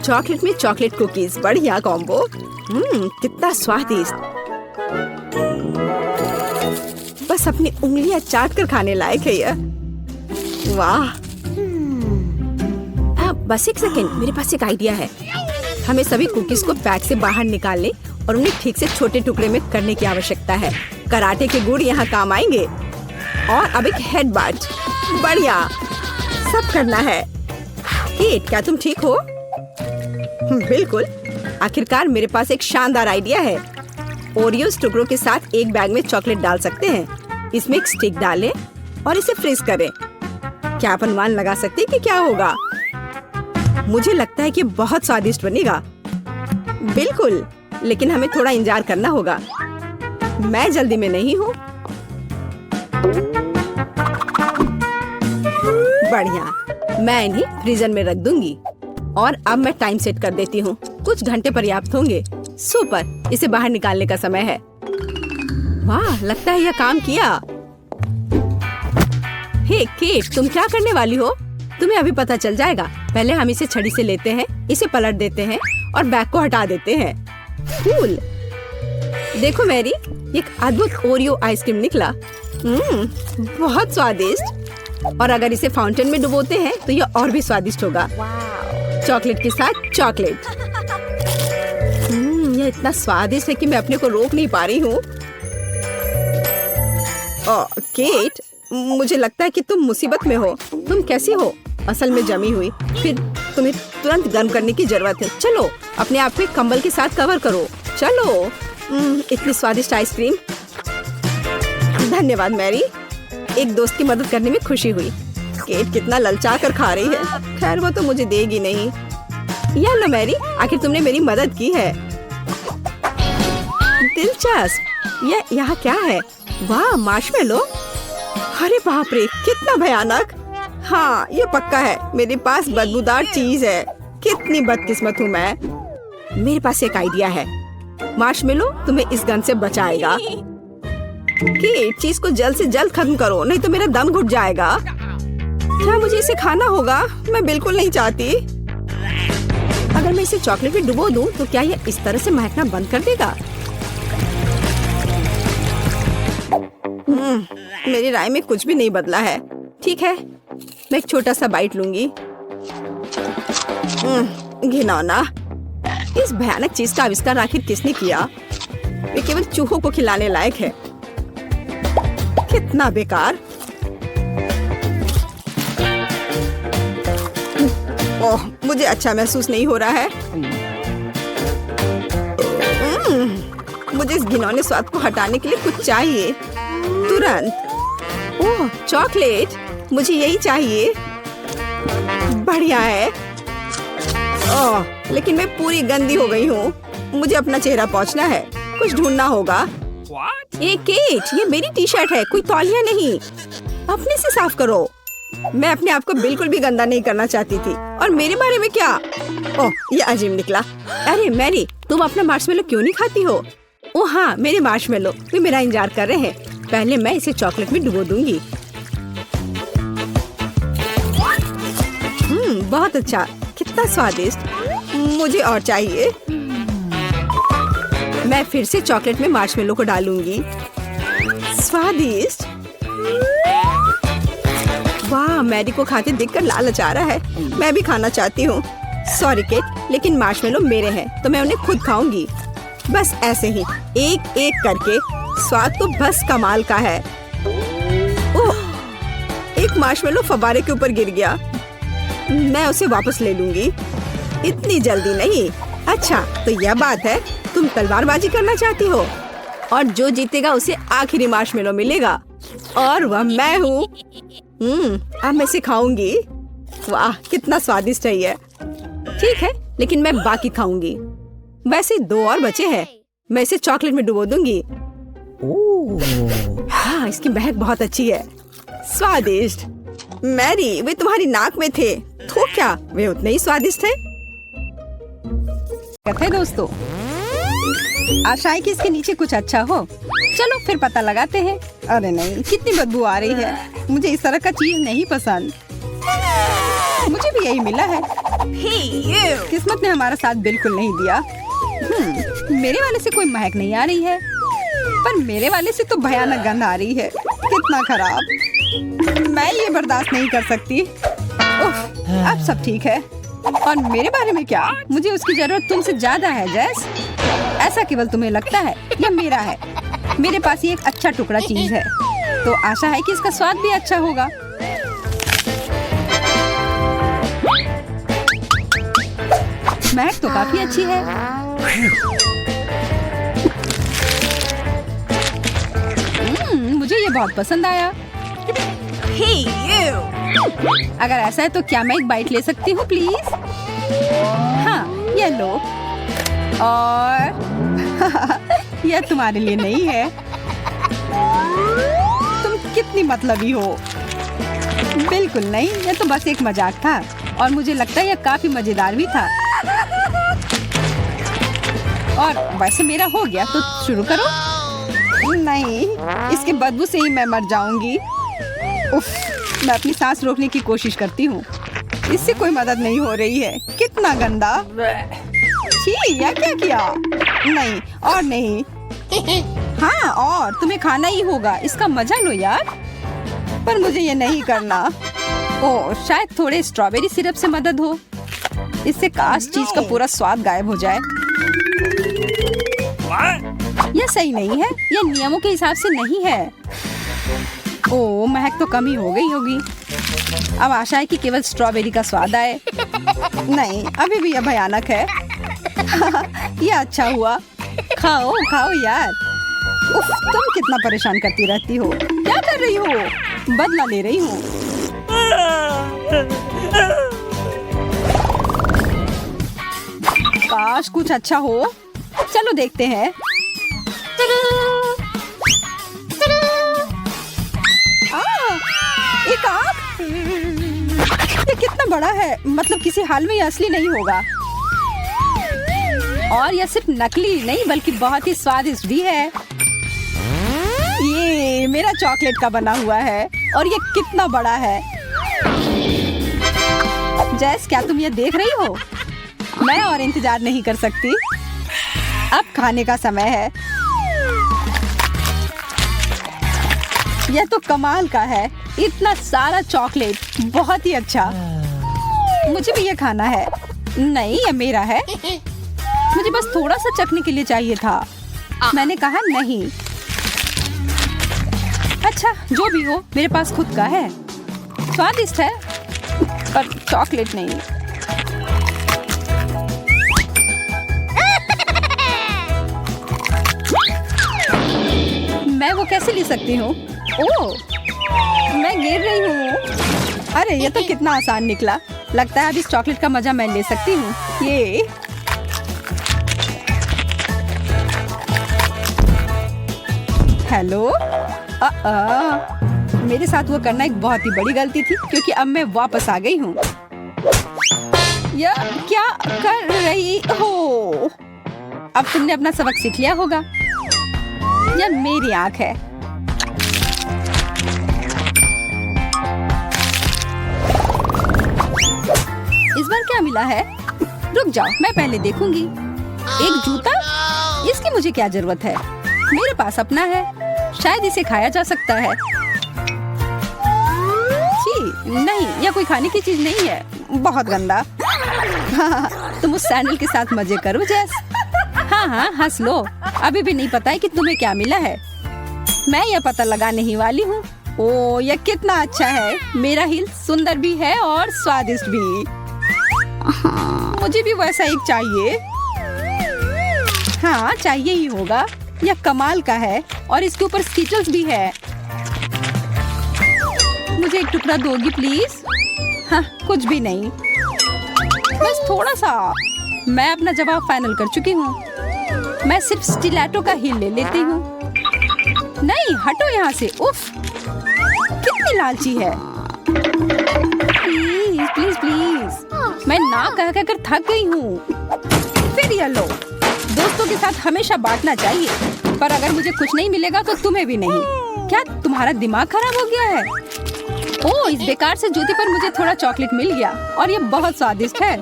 चॉकलेट में चॉकलेट कुकीज, बढ़िया कॉम्बो। कितना स्वादिष्ट। बस अपनी उंगलियां चाट कर खाने लायक है यह। वाह। बस एक सेकेंड, मेरे पास एक आइडिया है। हमें सभी कुकीज को पैक से बाहर निकालने और उन्हें ठीक से छोटे टुकड़े में करने की आवश्यकता है। कराटे के गुण यहाँ काम आएंगे। और अब एक हेड बाट, बढ़िया, सब करना है। केट, क्या तुम ठीक हो? बिल्कुल। आखिरकार मेरे पास एक शानदार आइडिया है। ओरियोस टुकड़ों के साथ एक बैग में चॉकलेट डाल सकते हैं। इसमें एक स्टिक डालें और इसे फ्रीज करें। क्या आप अनुमान लगा सकते हैं कि क्या होगा? मुझे लगता है कि बहुत स्वादिष्ट बनेगा। बिल्कुल, लेकिन हमें थोड़ा इंतजार करना होगा। मैं जल्दी में नहीं हूँ। बढ़िया, मैं इन्हें फ्रीजर में रख दूंगी और अब मैं टाइम सेट कर देती हूँ। कुछ घंटे पर्याप्त होंगे। सुपर, इसे बाहर निकालने का समय है। वाह, लगता है यह काम किया। हे केट, तुम क्या करने वाली हो? तुम्हें अभी पता चल जाएगा। पहले हम इसे छड़ी से लेते हैं, इसे पलट देते हैं और बैग को हटा देते हैं। कूल। देखो मैरी, एक अद्भुत ओरियो आइसक्रीम निकला। बहुत स्वादिष्ट। और अगर इसे फाउंटेन में डुबोते हैं तो यह और भी स्वादिष्ट होगा। चॉकलेट के साथ चॉकलेट। यह इतना स्वादिष्ट है कि मैं अपने को रोक नहीं पा रही हूँ। केट, मुझे लगता है कि तुम मुसीबत में हो। तुम कैसी हो? असल में जमी हुई, फिर तुम्हें तुरंत गर्म करने की जरूरत है। चलो, अपने आप को कंबल के साथ कवर करो। चलो। इतनी स्वादिष्ट आइसक्रीम। धन्यवाद मैरी, एक दोस्त की मदद करने में खुशी हुई। केट कितना ललचा कर खा रही है। खैर, वो तो मुझे देगी नहीं। या लो मैरी, आखिर तुमने मेरी मदद की है। दिलचस्प। यह यहाँ क्या है? वाह, मार्शमेलो। अरे बाप रे, कितना भयानक। हाँ, ये पक्का है, मेरे पास बदबूदार चीज है। कितनी बदकिस्मत हूँ मैं। मेरे पास एक आइडिया है। मार्शमेलो तुम्हें इस गन से बचाएगा। केट, चीज को जल्द से जल्द खत्म करो, नहीं तो मेरा दम घुट जाएगा। क्या मुझे इसे खाना होगा? मैं बिल्कुल नहीं चाहती। अगर मैं इसे चॉकलेट में डुबो दूं, तो क्या ये इस तरह से महकना बंद कर देगा? मेरी राय में कुछ भी नहीं बदला है। ठीक है, मैं एक छोटा सा बाइट लूंगी। घिनौना। इस भयानक चीज का आविष्कार आखिर किसने किया? ये केवल चूहों को खिलाने लायक है। कितना बेकार। ओह, मुझे अच्छा महसूस नहीं हो रहा है। मुझे इस घिनौने स्वाद को हटाने के लिए कुछ चाहिए तुरंत। ओह, चॉकलेट, मुझे यही चाहिए। बढ़िया है। ओह, लेकिन मैं पूरी गंदी हो गई हूँ। मुझे अपना चेहरा पोंछना है। कुछ ढूंढना होगा। What? ए केट, ये मेरी टी शर्ट है, कोई तौलिया नहीं। अपने से साफ करो। मैं अपने आप को बिल्कुल भी गंदा नहीं करना चाहती थी। और मेरे बारे में क्या? ओह, ये अजीब निकला। अरे मैरी, तुम अपना मार्शमेलो क्यों नहीं खाती हो? ओह हाँ, मेरे मार्शमेलो वे मेरा इंतजार कर रहे हैं। पहले मैं इसे चॉकलेट में डुबो दूंगी। बहुत अच्छा, कितना स्वादिष्ट। मुझे और चाहिए। मैं फिर से चॉकलेट में मार्शमेलो को डालूंगी। स्वादिष्ट। वाह, मैरी को खाते देखकर लालच आ रहा है। मैं भी खाना चाहती हूँ। सॉरी केट, लेकिन मार्शमेलो मेरे हैं, तो मैं उन्हें खुद खाऊंगी। बस ऐसे ही, एक एक करके। स्वाद तो बस कमाल का है। ओह, एक मार्शमेलो फव्वारे के ऊपर गिर गया। मैं उसे वापस ले लूंगी। इतनी जल्दी नहीं। अच्छा, तो यह बात है, तुम तलवारबाजी करना चाहती हो, और जो जीतेगा उसे आखिरी मार्शमेलो मिलेगा, और वह मैं हूँ। अब मैं इसे खाऊंगी। वाह, कितना स्वादिष्ट है ये। ठीक है, लेकिन मैं बाकी खाऊंगी। वैसे 2 और बचे हैं। मैं इसे चॉकलेट में डुबो दूंगी। हाँ, इसकी महक बहुत अच्छी है। स्वादिष्ट। मैरी, वे तुम्हारी नाक में थे। तो क्या वे उतने ही स्वादिष्ट है? कहते हैं दोस्तों, आशा है कि इसके नीचे कुछ अच्छा हो। चलो फिर पता लगाते हैं। अरे नहीं, कितनी बदबू आ रही है। मुझे इस तरह का चीज नहीं पसंद। मुझे भी यही मिला है। किस्मत ने हमारा साथ बिल्कुल नहीं दिया। मेरे वाले से कोई महक नहीं आ रही है, पर मेरे वाले से तो भयानक गंध आ रही है। कितना खराब। मैं ये बर्दाश्त नहीं कर सकती। उफ, अब सब ठीक है। और मेरे बारे में क्या? मुझे उसकी जरूरत तुमसे ज्यादा है जैस। ऐसा केवल तुम्हें लगता है, या मेरा है? मेरे पास ये एक अच्छा टुकड़ा चीज है, तो आशा है कि इसका स्वाद भी अच्छा होगा। महक तो काफी अच्छी है। मुझे ये बहुत पसंद आया। Hey, you! अगर ऐसा है तो क्या मैं एक बाइट ले सकती हूँ प्लीज? हाँ, ये लो। और यह तुम्हारे लिए नहीं है। तुम कितनी मतलबी हो। बिल्कुल नहीं, यह तो बस एक मजाक था, और मुझे लगता है यह काफी मजेदार भी था। और वैसे मेरा हो गया, तो शुरू करो। नहीं, इसके बदबू से ही मैं मर जाऊंगी। उफ, मैं अपनी सांस रोकने की कोशिश करती हूँ। इससे कोई मदद नहीं हो रही है। कितना गंदा। छी, यह क्या किया? नहीं, और नहीं। हाँ, और तुम्हें खाना ही होगा। इसका मजा लो यार। पर मुझे ये नहीं करना। ओह, शायद थोड़े स्ट्रॉबेरी सिरप से मदद हो। इससे काश चीज का पूरा स्वाद गायब हो जाए। यह सही नहीं है। यह नियमों के हिसाब से नहीं है। ओह, महक तो कम ही हो गई होगी। अब आशा है कि केवल स्ट्रॉबेरी का स्वाद आए। नहीं, अभी भी यह भयानक है। यह अच्छा हुआ। खाओ खाओ यार। उफ, तुम कितना परेशान करती रहती हो। क्या कर रही हो? बदला ले रही हूँ। काश कुछ अच्छा हो। चलो देखते हैं। एक आँख। ये कितना बड़ा है। मतलब किसी हाल में ये असली नहीं होगा। और यह सिर्फ नकली नहीं बल्कि बहुत ही स्वादिष्ट भी है। ये मेरा चॉकलेट का बना हुआ है, और ये कितना बड़ा है। जैस, क्या तुम ये देख रही हो? मैं और इंतजार नहीं कर सकती। अब खाने का समय है। यह तो कमाल का है, इतना सारा चॉकलेट, बहुत ही अच्छा। मुझे भी ये खाना है। नहीं, ये मेरा है। मुझे बस थोड़ा सा चखने के लिए चाहिए था। मैंने कहा नहीं। अच्छा, जो भी हो, मेरे पास खुद का है। स्वादिष्ट है, पर चॉकलेट नहीं। मैं वो कैसे ले सकती हूँ? ओह, मैं गिर रही हूँ। अरे ये तो कितना आसान निकला। लगता है अब इस चॉकलेट का मजा मैं ले सकती हूँ। ये हेलो। मेरे साथ वो करना एक बहुत ही बड़ी गलती थी, क्योंकि अब मैं वापस आ गई हूँ। या क्या कर रही हो? अब तुमने अपना सबक सीख लिया होगा। यह मेरी आंख है। इस बार क्या मिला है? रुक जाओ, मैं पहले देखूंगी। एक जूता? इसकी मुझे क्या जरूरत है? मेरे पास अपना है, शायद इसे खाया जा सकता है। छी, नहीं, यह कोई खाने की चीज नहीं है। बहुत गंदा। तुम उस सैंडल के साथ मजे करो जैस। हाँ, हंस लो। अभी भी नहीं पता है कि तुम्हें क्या मिला है। मैं यह पता लगाने ही वाली हूँ। ओ, यह कितना अच्छा है। मेरा हिल सुंदर भी है और स्वादिष्ट भी। मुझे भी वैसा एक चाहिए। हाँ, चाहिए ही होगा। यह कमाल का है और इसके ऊपर स्कीटल्स भी है। मुझे एक टुकड़ा दोगी प्लीज? हाँ, कुछ भी नहीं, बस थोड़ा सा। मैं अपना जवाब फाइनल कर चुकी हूँ। मैं सिर्फ स्टिलेटो का हील ले लेती हूँ। नहीं, हटो यहाँ से। उफ, कितनी लालची है। प्लीज प्लीज प्लीज, मैं ना कह कर थक गई हूँ। फिर ये लो। दोस्तों के साथ हमेशा बांटना चाहिए, पर अगर मुझे कुछ नहीं मिलेगा तो तुम्हें भी नहीं। क्या तुम्हारा दिमाग खराब हो गया है? ओह, इस बेकार से जूते पर मुझे थोड़ा चॉकलेट मिल गया और ये बहुत स्वादिष्ट है।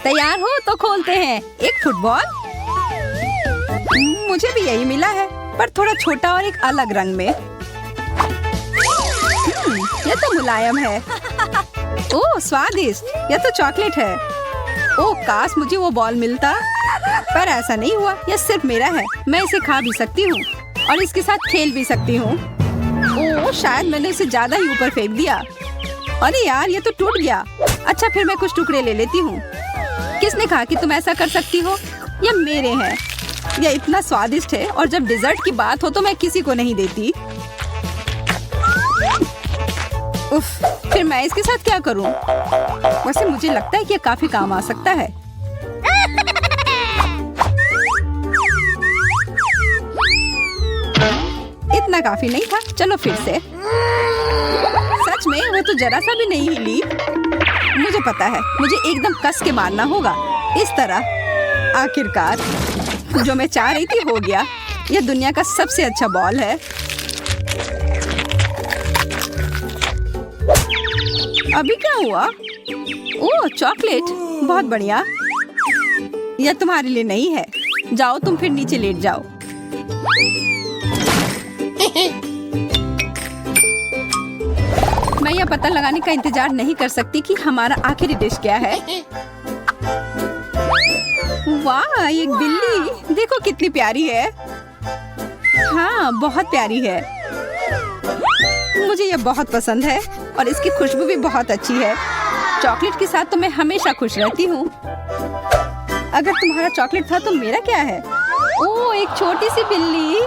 तैयार हो तो खोलते हैं। एक फुटबॉल। मुझे भी यही मिला है, पर थोड़ा छोटा और एक अलग रंग में। यह तो मुलायम है। ओह, स्वादिष्ट। यह तो चॉकलेट है। ओह, काश मुझे वो बॉल मिलता, पर ऐसा नहीं हुआ। यह सिर्फ मेरा है। मैं इसे खा भी सकती हूँ और इसके साथ खेल भी सकती हूँ। ओह, शायद मैंने इसे ज्यादा ही ऊपर फेंक दिया। अरे यार, ये तो टूट गया। अच्छा, फिर मैं कुछ टुकड़े ले लेती हूँ। किसने कहा कि तुम ऐसा कर सकती हो? ये मेरे हैं। यह इतना स्वादिष्ट है और जब डिजर्ट की बात हो तो मैं किसी को नहीं देती। उफ, फिर मैं इसके साथ क्या करूं? वैसे मुझे लगता है कि यह काफी काम आ सकता है। इतना काफी नहीं था। चलो फिर से। सच में वो तो जरा सा भी नहीं हिली। मुझे पता है, मुझे एकदम कस के मारना होगा। इस तरह। आखिरकार जो मैं चाह रही थी हो गया। यह दुनिया का सबसे अच्छा बॉल है। अभी क्या हुआ? ओह, चॉकलेट। बहुत बढ़िया। यह तुम्हारे लिए नहीं है। जाओ, तुम फिर नीचे लेट जाओ। मैं यह पता लगाने का इंतजार नहीं कर सकती कि हमारा आखिरी डिश क्या है। वाह, एक बिल्ली। देखो कितनी प्यारी है। हाँ, बहुत प्यारी है। मुझे यह बहुत पसंद है और इसकी खुशबू भी बहुत अच्छी है। चॉकलेट के साथ तो मैं हमेशा खुश रहती हूँ। अगर तुम्हारा चॉकलेट था तो मेरा क्या है? ओह, एक छोटी सी बिल्ली।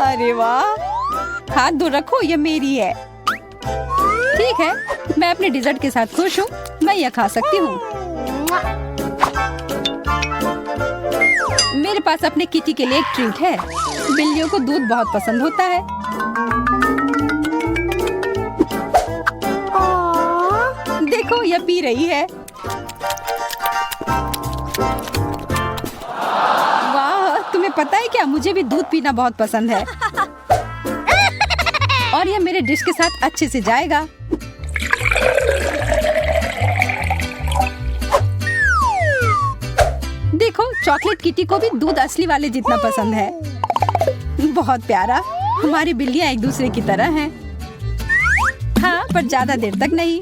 अरे वाह, हाथ धो रखो, ये मेरी है। ठीक है, मैं अपने डिजर्ट के साथ खुश हूँ। मैं यह खा सकती हूँ। मेरे पास अपने किटी के लिए एक ट्रीट है। बिल्लियों को दूध बहुत पसंद होता है। देखो, यह पी रही है। वाह, पता है क्या, मुझे भी दूध पीना बहुत पसंद है और ये मेरे डिश के साथ अच्छे से जाएगा। देखो, चॉकलेट किटी को भी दूध असली वाले जितना पसंद है। बहुत प्यारा। हमारी बिल्लियां एक दूसरे की तरह हैं। हाँ, पर ज्यादा देर तक नहीं।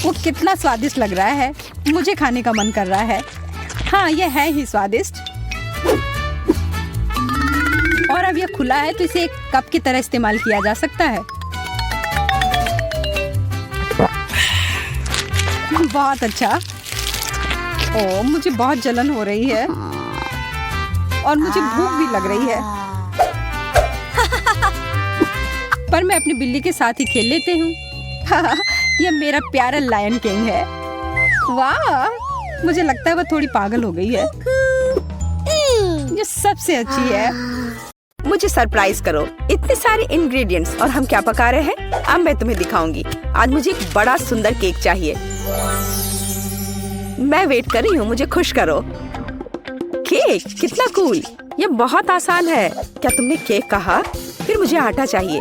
वो कितना स्वादिष्ट लग रहा है, मुझे खाने का मन कर रहा है। हाँ, ये है ही स्वादिष्ट। और अब ये खुला है तो इसे एक कप की तरह इस्तेमाल किया जा सकता है। बहुत अच्छा। ओह, मुझे बहुत जलन हो रही है और मुझे भूख भी लग रही है। पर मैं अपनी बिल्ली के साथ ही खेल लेती हूँ। ये मेरा प्यारा लायन किंग है। वाह, मुझे लगता है वो थोड़ी पागल हो गई है। ये सबसे अच्छी है। मुझे सरप्राइज करो, इतने सारे इंग्रेडिएंट्स और हम क्या पका रहे हैं अब मैं तुम्हें दिखाऊंगी। आज मुझे एक बड़ा सुंदर केक चाहिए। मैं वेट कर रही हूँ, मुझे खुश करो। केक कितना कूल। ये बहुत आसान है। क्या तुमने केक कहा? फिर मुझे आटा चाहिए।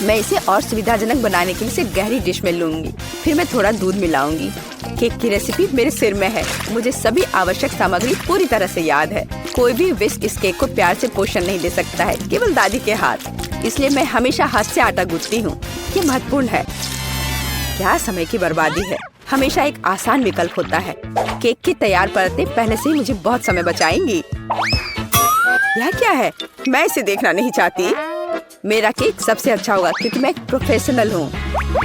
मैं इसे और सुविधाजनक बनाने के लिए इसे गहरी डिश में लूंगी। फिर मैं थोड़ा दूध मिलाऊंगी। केक की रेसिपी मेरे सिर में है। मुझे सभी आवश्यक सामग्री पूरी तरह से याद है। कोई भी विस्क इस केक को प्यार से पोषण नहीं दे सकता है, केवल दादी के हाथ। इसलिए मैं हमेशा हाथ से आटा गूंथती हूँ। ये महत्वपूर्ण है। क्या समय की बर्बादी है। हमेशा एक आसान विकल्प होता है। केक की तैयार परतें पहले से ही मुझे बहुत समय बचाएंगी। यह क्या है? मैं इसे देखना नहीं चाहती। मेरा केक सबसे अच्छा होगा क्योंकि मैं एक प्रोफेशनल हूँ।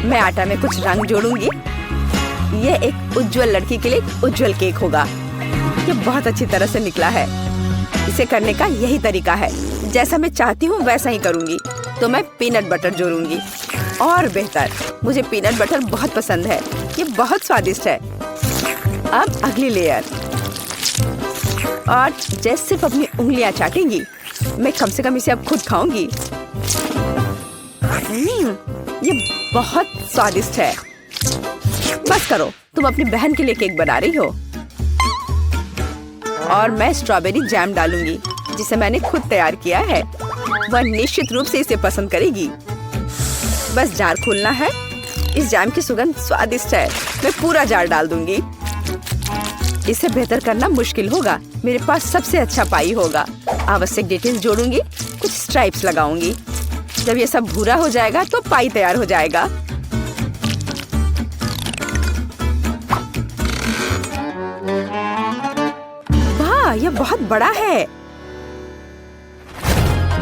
मैं आटा में कुछ रंग जोड़ूंगी। यह एक उज्जवल लड़की के लिए एक उज्जवल केक होगा। ये बहुत अच्छी तरह से निकला है। इसे करने का यही तरीका है। जैसा मैं चाहती हूँ वैसा ही करूँगी। तो मैं पीनट बटर जोड़ूंगी। और बेहतर, मुझे पीनट बटर बहुत पसंद है। ये बहुत स्वादिष्ट है। अब अगली लेयर। और जैसे सिर्फ अपनी उंगलियां चाटेंगी, मैं कम से कम इसे अब खुद खाऊंगी। ये बहुत स्वादिष्ट है। बस करो, तुम अपनी बहन के लिए केक बना रही हो। और मैं स्ट्रॉबेरी जैम डालूंगी जिसे मैंने खुद तैयार किया है। वह निश्चित रूप से इसे पसंद करेगी। बस जार खोलना है। इस जैम की सुगंध स्वादिष्ट है। मैं पूरा जार डाल दूंगी। इसे बेहतर करना मुश्किल होगा। मेरे पास सबसे अच्छा पाई होगा। आवश्यक डिटेल्स जोड़ूंगी। कुछ स्ट्राइप्स लगाऊंगी। जब ये सब भूरा हो जाएगा तो पाई तैयार हो जाएगा। वाह, यह बहुत बड़ा है।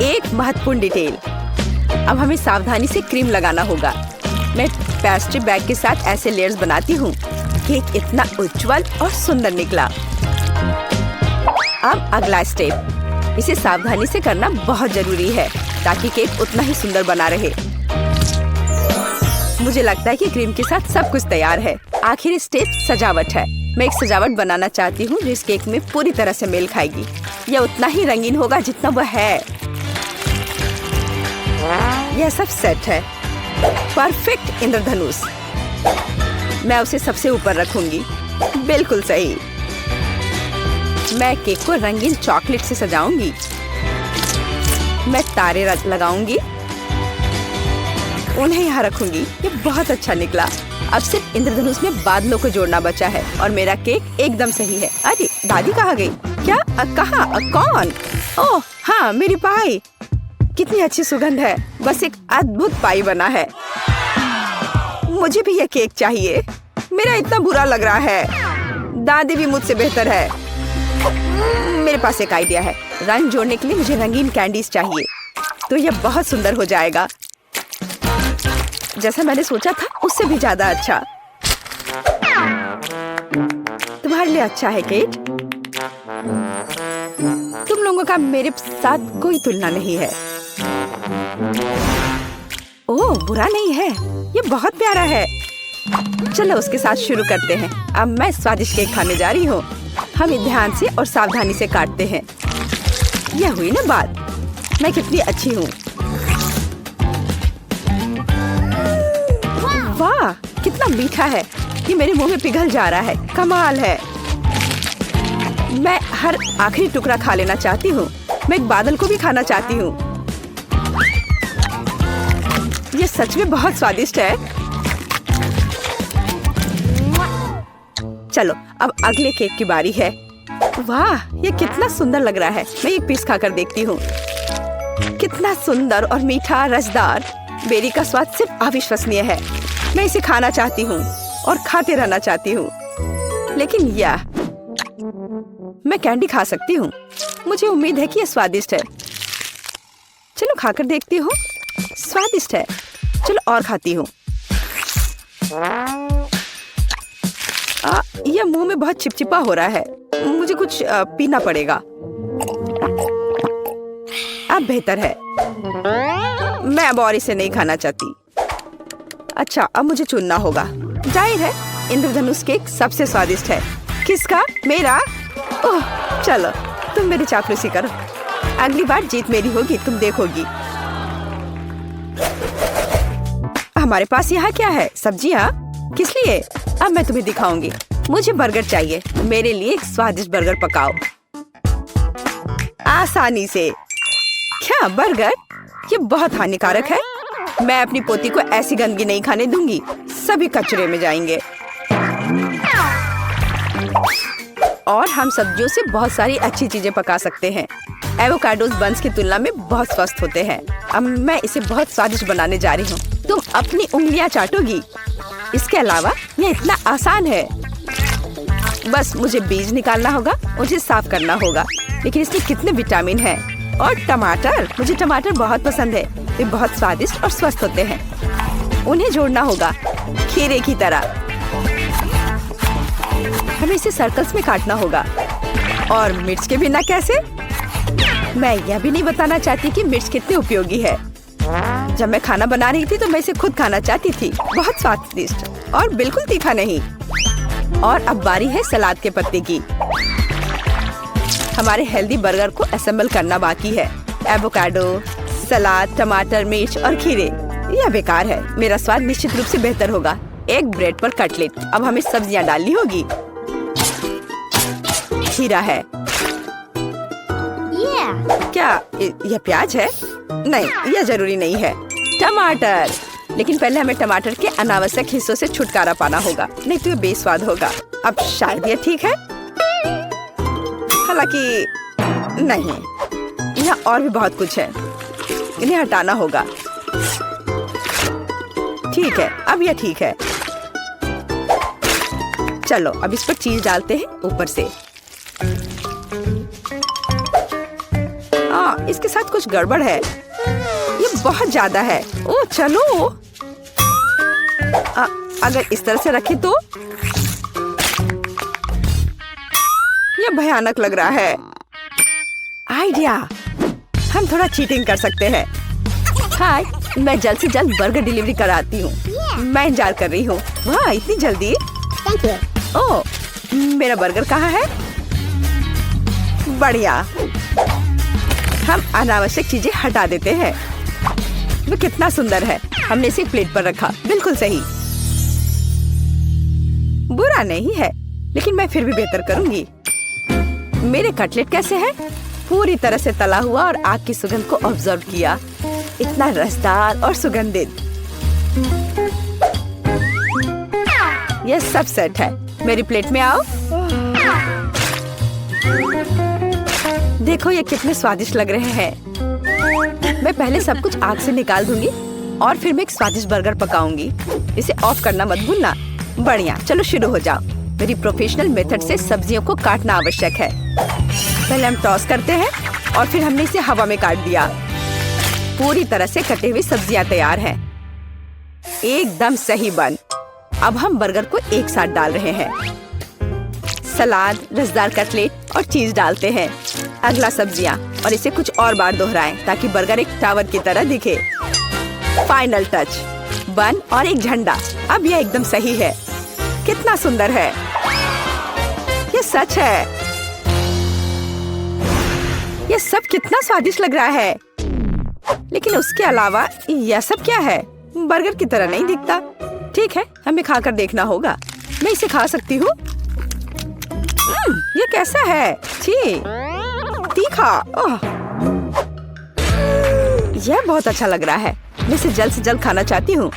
एक महत्वपूर्ण डिटेल। अब हमें सावधानी से क्रीम लगाना होगा। मैं पेस्ट्री बैग के साथ ऐसे लेयर्स बनाती हूँ। केक इतना उज्जवल और सुंदर निकला। अब अगला स्टेप। इसे सावधानी से करना बहुत जरूरी है ताकि केक उतना ही सुंदर बना रहे। मुझे लगता है कि क्रीम के साथ सब कुछ तैयार है। आखिरी स्टेप सजावट है। मैं एक सजावट बनाना चाहती हूँ जो इस केक में पूरी तरह से मेल खाएगी। यह उतना ही रंगीन होगा जितना वह है। यह सब सेट है। परफेक्ट इंद्रधनुष। मैं उसे सबसे ऊपर रखूंगी। बिल्कुल सही। मैं केक को रंगीन चॉकलेट से सजाऊंगी। मैं तारे लगाऊंगी। उन्हें यहाँ रखूंगी। ये बहुत अच्छा निकला। अब सिर्फ इंद्रधनुष में बादलों को जोड़ना बचा है और मेरा केक एकदम सही है। अरे, दादी कहाँ गई? क्या? कहाँ? कौन? ओह हाँ, मेरी पाई। कितनी अच्छी सुगंध है। बस एक अद्भुत पाई बना है। मुझे भी यह केक चाहिए। मेरा इतना बुरा लग रहा है। दादी भी मुझसे बेहतर है। मेरे पास एक आइडिया है। रंग जोड़ने के लिए मुझे रंगीन कैंडीज चाहिए। तो यह बहुत सुंदर हो जाएगा। जैसा मैंने सोचा था उससे भी ज्यादा अच्छा। तुम्हारे लिए अच्छा है केट। तुम लोगों का मेरे साथ कोई तुलना नहीं है। ओह, बुरा नहीं है। ये बहुत प्यारा है। चलो उसके साथ शुरू करते हैं। अब मैं स्वादिष्ट केक खाने जा रही हूँ। हम ध्यान से और सावधानी से काटते हैं। यह हुई ना बात। मैं कितनी अच्छी हूँ। वाह, कितना मीठा है। ये मेरे मुंह में पिघल जा रहा है। कमाल है। मैं हर आखिरी टुकड़ा खा लेना चाहती हूँ। मैं एक बादल को भी खाना चाहती हूँ। ये सच में बहुत स्वादिष्ट है। चलो अब अगले केक की बारी है। वाह, ये कितना सुंदर लग रहा है। मैं एक पीस खाकर देखती हूँ। कितना सुंदर और मीठा रसदार। बेरी का स्वाद सिर्फ अविश्वसनीय है। मैं इसे खाना चाहती हूँ और खाते रहना चाहती हूँ। लेकिन यह मैं कैंडी खा सकती हूँ। मुझे उम्मीद है कि यह स्वादिष्ट है। चलो खाकर देखती हूँ। स्वादिष्ट है। चलो और खाती हूँ। यह मुंह में बहुत चिपचिपा हो रहा है। मुझे कुछ पीना पड़ेगा। अब बेहतर है। मैं अब और इसे नहीं खाना चाहती। अच्छा, अब मुझे चुनना होगा। जाहिर है इंद्रधनुष केक सबसे स्वादिष्ट है। किसका? मेरा? ओह, चलो तुम मेरी चापलूसी करो। अगली बार जीत मेरी होगी, तुम देखोगी। हमारे पास यहाँ क्या है? सब्जियाँ? किस लिए? अब मैं तुम्हें दिखाऊंगी। मुझे बर्गर चाहिए। मेरे लिए एक स्वादिष्ट बर्गर पकाओ आसानी से। क्या बर्गर? ये बहुत हानिकारक है। मैं अपनी पोती को ऐसी गंदगी नहीं खाने दूंगी। सभी कचरे में जाएंगे। और हम सब्जियों से बहुत सारी अच्छी चीजें पका सकते हैं। एवोकाडोस बंस की तुलना में बहुत स्वस्थ होते हैं। अब मैं इसे बहुत स्वादिष्ट बनाने जा रही हूँ। तुम अपनी उंगलियां चाटोगी। इसके अलावा यह इतना आसान है। बस मुझे बीज निकालना होगा, उसे साफ करना होगा। लेकिन इसमें कितने विटामिन हैं। और टमाटर, मुझे टमाटर बहुत पसंद है। वे बहुत स्वादिष्ट और स्वस्थ होते हैं। उन्हें जोड़ना होगा खीरे की तरह। हमें इसे सर्कल्स में काटना होगा। और मिर्च के बिना कैसे? मैं यह भी नहीं बताना चाहती कि मिर्च कितनी उपयोगी है। जब मैं खाना बना रही थी तो मैं इसे खुद खाना चाहती थी। बहुत स्वादिष्ट और बिल्कुल तीखा नहीं। और अब बारी है सलाद के पत्ते की। हमारे हेल्दी बर्गर को असेंबल करना बाकी है। एवोकाडो, सलाद, टमाटर, मिर्च और खीरे। यह बेकार है। मेरा स्वाद निश्चित रूप से बेहतर होगा। एक ब्रेड पर कटलेट। अब हमें सब्जियां डालनी होगी। खीरा है। क्या यह प्याज है? नहीं, यह जरूरी नहीं है। टमाटर। लेकिन पहले हमें टमाटर के अनावश्यक हिस्सों से छुटकारा पाना होगा, नहीं तो ये बेस्वाद होगा। अब शायद यह ठीक है, हालांकि नहीं, यहाँ और भी बहुत कुछ है। इन्हें हटाना होगा। ठीक है, अब यह ठीक है। चलो अब इस पर चीज डालते हैं ऊपर से। इसके साथ कुछ गड़बड़ है। ये बहुत ज्यादा है। ओह चलो, अगर इस तरह से रखें तो यह भयानक लग रहा है। आइडिया, हम थोड़ा चीटिंग कर सकते हैं। हाय, मैं जल्द से जल्द बर्गर डिलीवरी कराती हूँ। मैं इंतजार कर रही हूँ। वाह, इतनी जल्दी? ओह, मेरा बर्गर कहाँ है? बढ़िया। हम अनावश्यक चीजें हटा देते हैं। वो कितना सुंदर है। हमने इसे प्लेट पर रखा। बिल्कुल सही। बुरा नहीं है, लेकिन मैं फिर भी बेहतर करूंगी। मेरे कटलेट कैसे हैं? पूरी तरह से तला हुआ और आग की सुगंध को ऑब्जर्व किया। इतना रसदार और सुगंधित। यह सब सेट है। मेरी प्लेट में आओ। देखो ये कितने स्वादिष्ट लग रहे हैं। मैं पहले सब कुछ आग से निकाल दूंगी और फिर मैं एक स्वादिष्ट बर्गर पकाऊंगी। इसे ऑफ करना मत भूलना। बढ़िया, चलो शुरू हो जाओ। मेरी प्रोफेशनल मेथड से सब्जियों को काटना आवश्यक है। पहले हम टॉस करते हैं और फिर हमने इसे हवा में काट दिया। पूरी तरह से कटे हुए सब्जियां तैयार हैं। एकदम सही बन। अब हम बर्गर को एक साथ डाल रहे हैं। सलाद, रसदार कटलेट और चीज डालते हैं। अगला सब्जियां और इसे कुछ और बार दोहराएं ताकि बर्गर एक टावर की तरह दिखे। फाइनल टच, बन और एक झंडा। अब यह एकदम सही है। कितना सुंदर है। यह सच है। यह सब कितना स्वादिष्ट लग रहा है। लेकिन उसके अलावा यह सब क्या है? बर्गर की तरह नहीं दिखता। ठीक है, हमें खाकर देखना होगा। मैं इसे खा सकती हूँ? ये कैसा है? छी, तीखा। ओह, यह बहुत अच्छा लग रहा है। मैं इसे जल्द से जल्द खाना चाहती हूँ।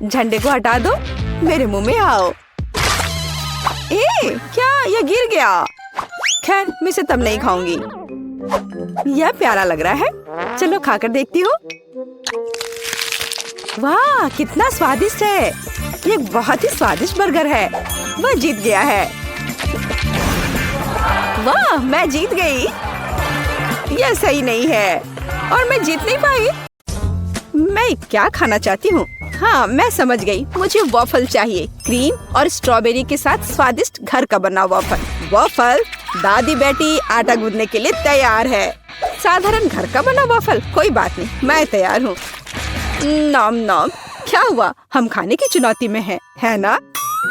झंडे को हटा दो, मेरे मुंह में आओ। क्या ये गिर गया? खैर, मैं इसे तब नहीं खाऊंगी। यह प्यारा लग रहा है। चलो खाकर देखती हूँ। वाह, कितना स्वादिष्ट है। ये बहुत ही स्वादिष्ट बर्गर है। वह जीत गया है। वाह, मैं जीत गई। यह सही नहीं है और मैं जीत नहीं पाई। मैं क्या खाना चाहती हूँ? हाँ, मैं समझ गई। मुझे वॉफल चाहिए, क्रीम और स्ट्रॉबेरी के साथ स्वादिष्ट घर का बना वॉफल। वॉफल दादी बेटी आटा गूंदने के लिए तैयार है। साधारण घर का बना वॉफल, कोई बात नहीं, मैं तैयार हूँ। नॉम नॉम। क्या हुआ? हम खाने की चुनौती में हैं, है ना?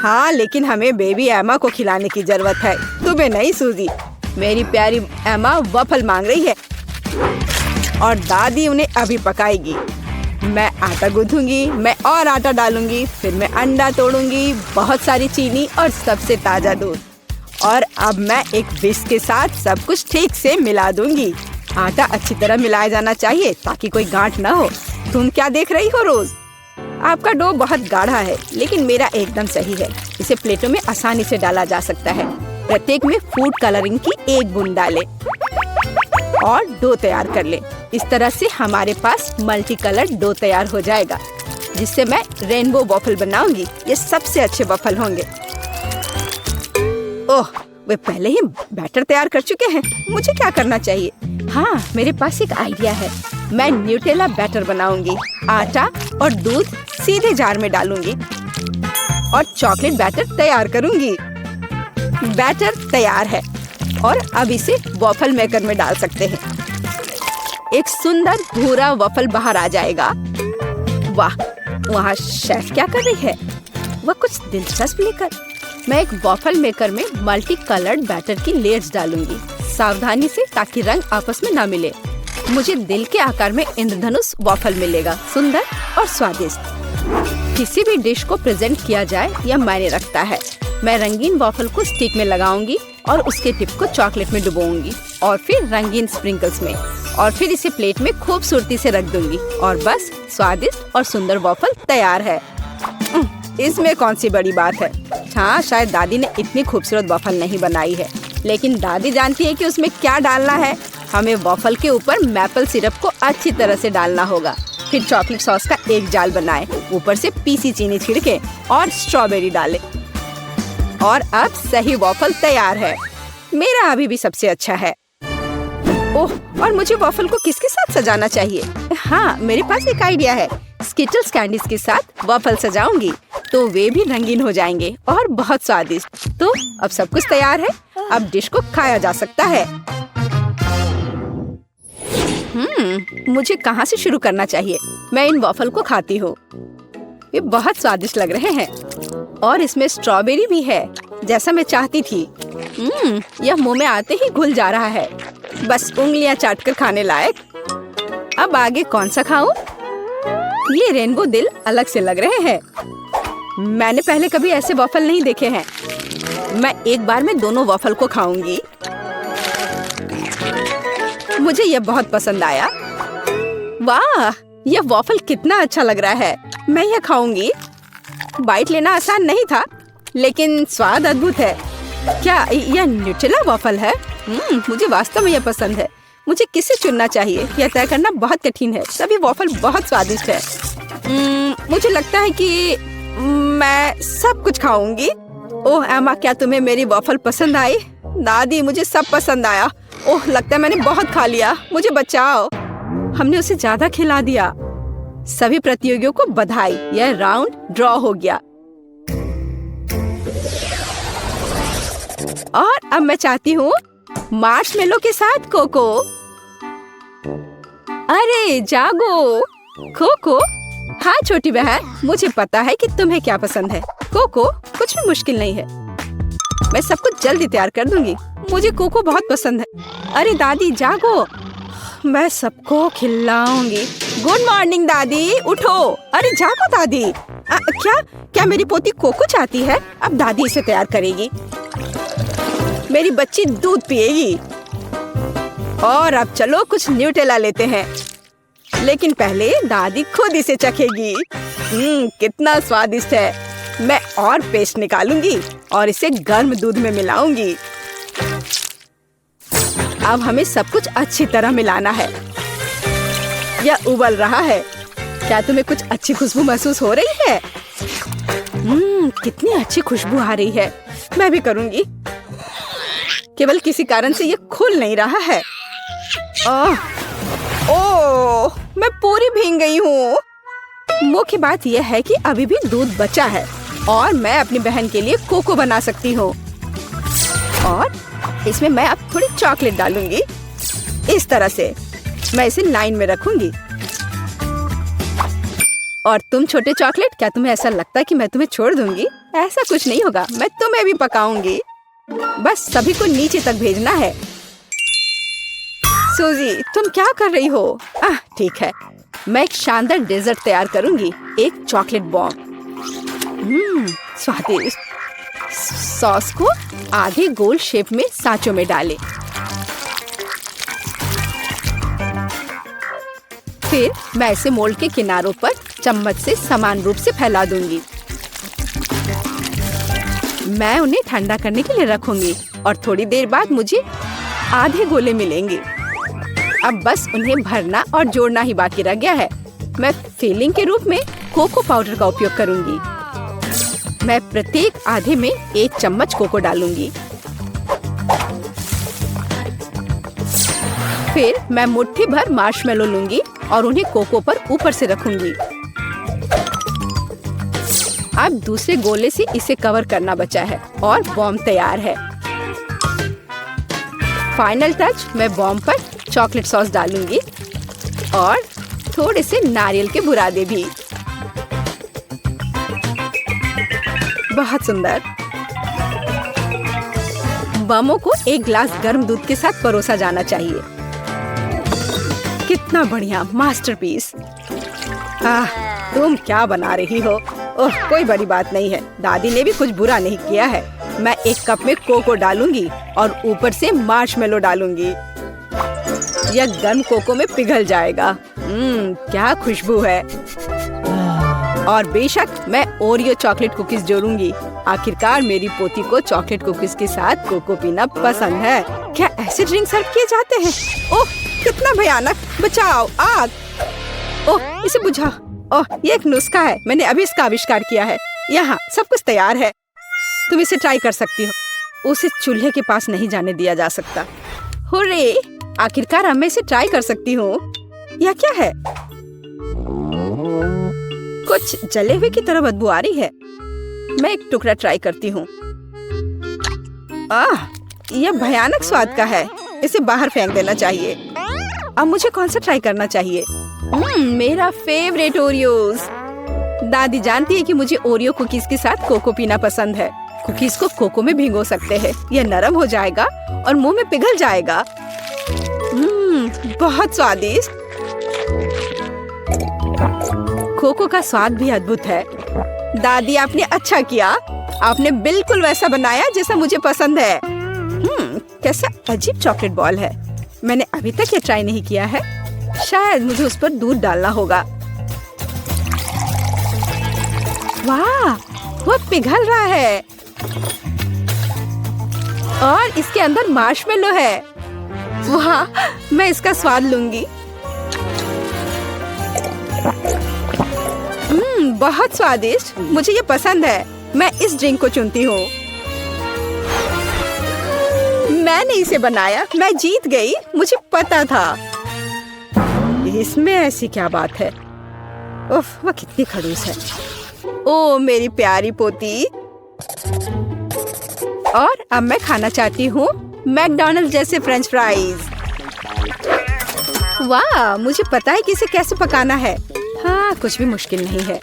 हाँ, लेकिन हमें बेबी एमा को खिलाने की जरूरत है, तुम्हें नहीं सूजी। मेरी प्यारी एमा वॉफल मांग रही है और दादी उन्हें अभी पकाएगी। मैं आटा गूंथूंगी, मैं और आटा डालूंगी, फिर मैं अंडा तोड़ूंगी, बहुत सारी चीनी और सबसे ताजा दूध। और अब मैं एक विस्क के साथ सब कुछ ठीक से मिला दूंगी। आटा अच्छी तरह मिलाया जाना चाहिए ताकि कोई गांठ न हो। तुम क्या देख रही हो रोज? आपका डो बहुत गाढ़ा है, लेकिन मेरा एकदम सही है। इसे प्लेटों में आसानी से डाला जा सकता है। प्रत्येक में फूड कलरिंग की एक बूंद डालें और डो तैयार कर लें। इस तरह से हमारे पास मल्टी कलर डो तैयार हो जाएगा, जिससे मैं रेनबो वॉफल बनाऊंगी। ये सबसे अच्छे वॉफल होंगे। ओह, वे पहले ही बैटर तैयार कर चुके हैं। मुझे क्या करना चाहिए? हाँ, मेरे पास एक आइडिया है। मैं न्यूटेला बैटर बनाऊंगी। आटा और दूध सीधे जार में डालूंगी और चॉकलेट बैटर तैयार करूंगी। बैटर तैयार है और अब इसे वॉफल मेकर में डाल सकते हैं। एक सुंदर भूरा वॉफल बाहर आ जाएगा। वाह, वहाँ शेफ क्या कर रही है? वह कुछ दिलचस्प लेकर। मैं एक वॉफल मेकर में मल्टी कलर्ड बैटर की लेयर्स डालूंगी, सावधानी से, ताकि रंग आपस में ना मिले। मुझे दिल के आकार में इंद्रधनुष वॉफल मिलेगा, सुंदर और स्वादिष्ट। किसी भी डिश को प्रेजेंट किया जाए यह मायने रखता है। मैं रंगीन वॉफल को स्टिक में लगाऊंगी और उसके टिप को चॉकलेट में डुबोऊंगी और फिर रंगीन स्प्रिंकल्स में, और फिर इसे प्लेट में खूबसूरती से रख दूंगी और बस स्वादिष्ट और सुंदर वॉफल तैयार है। इसमें कौन सी बड़ी बात है? हाँ, शायद दादी ने इतनी खूबसूरत वॉफल नहीं बनाई है, लेकिन दादी जानती है कि उसमें क्या डालना है। हमें वॉफल के ऊपर मैपल सिरप को अच्छी तरह से डालना होगा। फिर चॉकलेट सॉस का एक जाल बनाएं, ऊपर से पीसी चीनी छिड़के और स्ट्रॉबेरी डालें। और अब सही वॉफल तैयार है। मेरा अभी भी सबसे अच्छा है। ओह, और मुझे वॉफल को किसके साथ सजाना चाहिए? हाँ, मेरे पास एक आइडिया है। स्किटल्स कैंडीज के साथ वॉफल सजाऊंगी तो वे भी रंगीन हो जाएंगे और बहुत स्वादिष्ट। तो अब सब कुछ तैयार है। अब डिश को खाया जा सकता है। मुझे कहाँ से शुरू करना चाहिए? मैं इन वॉफल को खाती हूँ। ये बहुत स्वादिष्ट लग रहे हैं और इसमें स्ट्रॉबेरी भी है, जैसा मैं चाहती थी। यह मुंह में आते ही घुल जा रहा है, बस उंगलियां चाटकर खाने लायक। अब आगे कौन सा खाऊं? ये रेनबो दिल अलग से लग रहे हैं। मैंने पहले कभी ऐसे वॉफल नहीं देखे हैं। मैं एक बार में दोनों वॉफल को खाऊंगी। मुझे यह बहुत पसंद आया। वाह, यह वॉफल कितना अच्छा लग रहा है। मैं यह खाऊंगी। बाइट लेना आसान नहीं था, लेकिन स्वाद अद्भुत है। क्या यह न्यूटेला वॉफल है? मुझे वास्तव में यह पसंद है। मुझे किसे चुनना चाहिए, यह तय करना बहुत कठिन है। सभी वॉफल बहुत स्वादिष्ट है। मुझे लगता है कि मैं सब कुछ खाऊंगी। ओह एमा, क्या तुम्हें मेरी वॉफल पसंद आई? दादी, मुझे सब पसंद आया। ओह, लगता है मैंने बहुत खा लिया। मुझे बचाओ। हमने उसे ज्यादा खिला दिया। सभी प्रतियोगियों को बधाई, यह राउंड ड्रॉ हो गया। और अब मैं चाहती हूँ मार्शमेलो के साथ कोको। अरे जागो कोको। हाँ छोटी बहन, मुझे पता है कि तुम्हें क्या पसंद है। कोको कुछ भी मुश्किल नहीं है। मैं सब कुछ जल्दी तैयार कर दूंगी। मुझे कोको बहुत पसंद है। अरे दादी जागो, मैं सबको खिलाऊंगी। गुड मॉर्निंग दादी, उठो। अरे जागो दादी। क्या क्या मेरी पोती कोको चाहती है? अब दादी इसे तैयार करेगी। मेरी बच्ची दूध पिएगी। और अब चलो कुछ न्यूटेला लेते हैं, लेकिन पहले दादी खुद इसे चखेगी। कितना स्वादिष्ट है। मैं और पेस्ट निकालूंगी और इसे गर्म दूध में मिलाऊंगी। अब हमें सब कुछ अच्छी तरह मिलाना है। यह उबल रहा है। क्या तुम्हें कुछ अच्छी खुशबू महसूस हो रही है? कितनी अच्छी खुशबू आ रही है। मैं भी करूंगी। केवल किसी कारण से ये खुल नहीं रहा है। ओह, मैं पूरी भीग गई हूँ। मुख्य बात यह है कि अभी भी दूध बचा है और मैं अपनी बहन के लिए कोको बना सकती हूँ। और इसमें मैं अब थोड़ी चॉकलेट डालूंगी। इस तरह से मैं इसे लाइन में रखूंगी। और तुम छोटे चॉकलेट, क्या तुम्हें ऐसा लगता है कि मैं तुम्हें छोड़ दूंगी? ऐसा कुछ नहीं होगा। मैं तुम्हें भी पकाऊंगी। बस सभी को नीचे तक भेजना है। सूजी, तुम क्या कर रही हो? ठीक है, मैं एक शानदार डेजर्ट तैयार करूंगी। एक चॉकलेट बॉम्ब। स्वादिष्ट। सॉस को आधे गोल शेप में सांचों में डालें। फिर मैं इसे मोल्ड के किनारों पर चम्मच से समान रूप से फैला दूंगी। मैं उन्हें ठंडा करने के लिए रखूंगी और थोड़ी देर बाद मुझे आधे गोले मिलेंगे। अब बस उन्हें भरना और जोड़ना ही बाकी रह गया है। मैं फिलिंग के रूप में कोको पाउडर का उपयोग करूंगी। मैं प्रत्येक आधे में 1 चम्मच कोको डालूंगी। फिर मैं मुट्ठी भर मार्शमेलो लूंगी और उन्हें कोको पर ऊपर से रखूंगी। अब दूसरे गोले से इसे कवर करना बचा है और बॉम्ब तैयार है। फाइनल टच, मैं बॉम्ब पर चॉकलेट सॉस डालूंगी और थोड़े से नारियल के बुरादे भी। बहुत सुंदर। बमों को एक गिलास गर्म दूध के साथ परोसा जाना चाहिए। कितना बढ़िया मास्टरपीस। तुम क्या बना रही हो? ओह, कोई बड़ी बात नहीं है। दादी ने भी कुछ बुरा नहीं किया है। मैं 1 कप में कोको डालूंगी और ऊपर से मार्शमेलो डालूंगी। यह गर्म कोको में पिघल जाएगा। क्या खुशबू है। और बेशक मैं ओरियो चॉकलेट कुकीज जोड़ूंगी। आखिरकार मेरी पोती को चॉकलेट कुकीज के साथ कोको पीना पसंद है। क्या ऐसे ड्रिंक सर्व किए जाते हैं? ओह, कितना भयानक। बचाओ, आग। ओह, इसे बुझाओ। ओह, ये एक नुस्खा है। मैंने अभी इसका आविष्कार किया है। यहाँ सब कुछ तैयार है। तुम इसे ट्राई कर सकती हो। उसे चूल्हे के पास नहीं जाने दिया जा सकता। हुर्रे, आखिरकार मैं इसे ट्राई कर सकती हूँ। यह क्या है? कुछ जले हुए की तरह बदबू आ रही है। मैं एक टुकड़ा ट्राई करती हूँ। यह भयानक स्वाद का है। इसे बाहर फेंक देना चाहिए। अब मुझे कौन सा ट्राई करना चाहिए? मेरा फेवरेट ओरियोज। दादी जानती है कि मुझे ओरियो कुकीज के साथ कोको पीना पसंद है। कुकीज को कोको में भिगो सकते हैं। यह नरम हो जाएगा और मुंह में पिघल जाएगा। बहुत स्वादिष्ट। कोको का स्वाद भी अद्भुत है। दादी, आपने अच्छा किया। आपने बिल्कुल वैसा बनाया जैसा मुझे पसंद है। कैसा अजीब चॉकलेट बॉल है। मैंने अभी तक ये ट्राई नहीं किया है। शायद मुझे उस पर दूध डालना होगा। वाह, वो पिघल रहा है और इसके अंदर मार्शमेलो है। वाह, मैं इसका स्वाद लूंगी। बहुत स्वादिष्ट। मुझे ये पसंद है। मैं इस ड्रिंक को चुनती हूँ। मैंने इसे बनाया। मैं जीत गई। मुझे पता था। इसमें ऐसी क्या बात है? उफ, वह कितनी खड़ूस है। ओ मेरी प्यारी पोती। और अब मैं खाना चाहती हूँ मैकडॉनल्ड्स जैसे फ्रेंच फ्राइज। वाह, मुझे पता है कि इसे कैसे पकाना है। हाँ, कुछ भी मुश्किल नहीं है।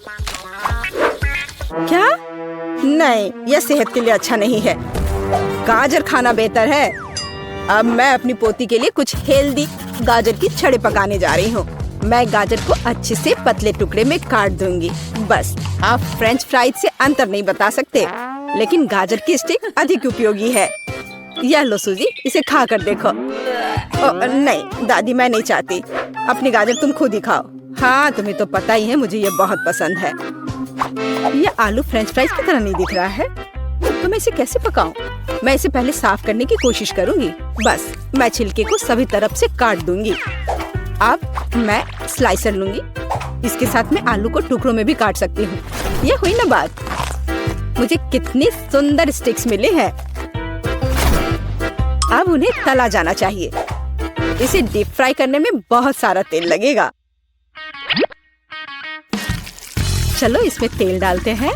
क्या? नहीं, यह सेहत के लिए अच्छा नहीं है। गाजर खाना बेहतर है। अब मैं अपनी पोती के लिए कुछ हेल्दी गाजर की छड़े पकाने जा रही हूँ। मैं गाजर को अच्छे से पतले टुकड़े में काट दूंगी। बस आप फ्रेंच फ्राइज से अंतर नहीं बता सकते, लेकिन गाजर की स्टिक अधिक उपयोगी है। यह लो सूजी, इसे खा कर देखो। नहीं दादी, मैं नहीं चाहती। अपनी गाजर तुम खुद ही खाओ। हाँ, तुम्हें तो पता ही है मुझे ये बहुत पसंद है। ये आलू फ्रेंच फ्राइज की तरह नहीं दिख रहा है, तो मैं इसे कैसे पकाऊं? मैं इसे पहले साफ करने की कोशिश करूंगी। बस मैं छिलके को सभी तरफ से काट दूंगी। अब मैं स्लाइसर लूंगी। इसके साथ मैं आलू को टुकड़ों में भी काट सकती हूँ। ये हुई ना बात। मुझे कितनी सुंदर स्टिक्स मिले हैं। अब उन्हें तला जाना चाहिए। इसे डीप फ्राई करने में बहुत सारा तेल लगेगा। चलो इसमें तेल डालते हैं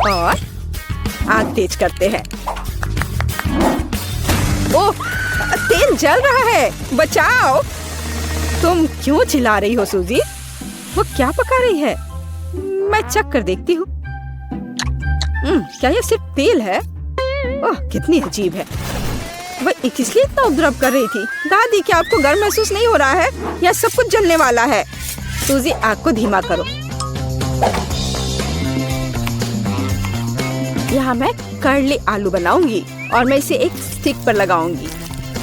और आग तेज करते हैं। ओह, तेल जल रहा है, बचाओ। तुम क्यों चिल्ला रही हो सूजी? वो क्या पका रही है? मैं चख कर देखती हूँ। क्या ये सिर्फ तेल है? ओह, कितनी अजीब है। वह इसलिए इतना उपद्रव कर रही थी। दादी, क्या आपको गर्म महसूस नहीं हो रहा है? यह सब कुछ जलने वाला है। सूजी, आग को धीमा करो। यहाँ मैं कर्ली आलू बनाऊंगी और मैं इसे एक स्टिक पर लगाऊंगी।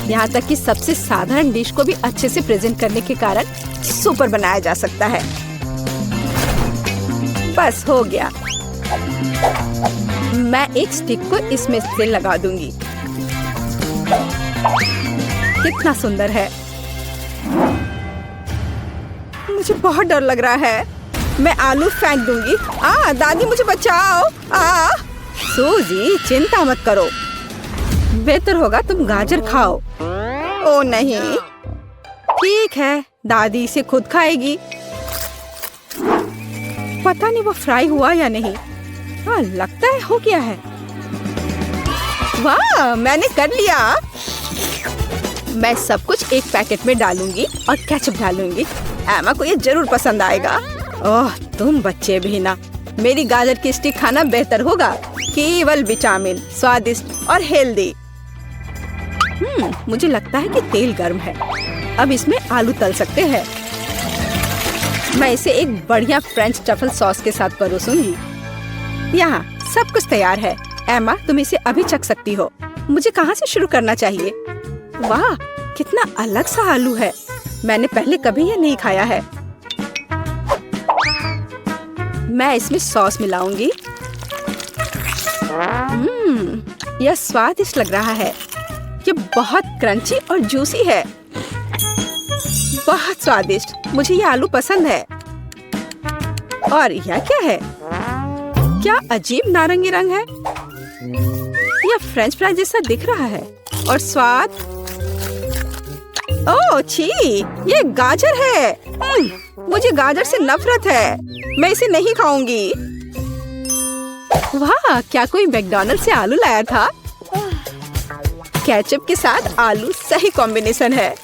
यहाँ तक कि सबसे साधारण डिश को भी अच्छे से प्रेजेंट करने के कारण सुपर बनाया जा सकता है। बस हो गया। मैं एक स्टिक को इसमें से लगा दूंगी। कितना सुंदर है। मुझे बहुत डर लग रहा है। मैं आलू फेंक दूंगी। दादी, मुझे बचाओ। सूजी, चिंता मत करो। बेहतर होगा तुम गाजर खाओ। ओ नहीं, ठीक है, दादी इसे खुद खाएगी। पता नहीं वो फ्राई हुआ या नहीं। लगता है हो गया है। वाह, मैंने कर लिया। मैं सब कुछ एक पैकेट में डालूंगी और केचप डालूंगी। एमा को ये जरूर पसंद आएगा। ओह, तुम बच्चे भी ना। मेरी गाजर की स्टिक खाना बेहतर होगा। केवल विटामिन, स्वादिष्ट और हेल्दी। मुझे लगता है कि तेल गर्म है। अब इसमें आलू तल सकते हैं। मैं इसे एक बढ़िया फ्रेंच ट्रफल सॉस के साथ परोसूंगी। यहाँ सब कुछ तैयार है। एमा, तुम इसे अभी चख सकती हो। मुझे कहाँ से शुरू करना चाहिए? वाह, कितना अलग सा आलू है। मैंने पहले कभी ये नहीं खाया है। मैं इसमें सॉस मिलाऊंगी। यह स्वादिष्ट लग रहा है। ये बहुत क्रंची और जूसी है। बहुत स्वादिष्ट। मुझे ये आलू पसंद है। और यह क्या है? क्या अजीब नारंगी रंग है। यह फ्रेंच फ्राई जैसा दिख रहा है। और स्वाद, ओह छी, ये गाजर है। मुझे गाजर से नफरत है। मैं इसे नहीं खाऊंगी। वाह, क्या कोई मैकडॉनल्ड से आलू लाया था? केचप के साथ आलू सही कॉम्बिनेशन है।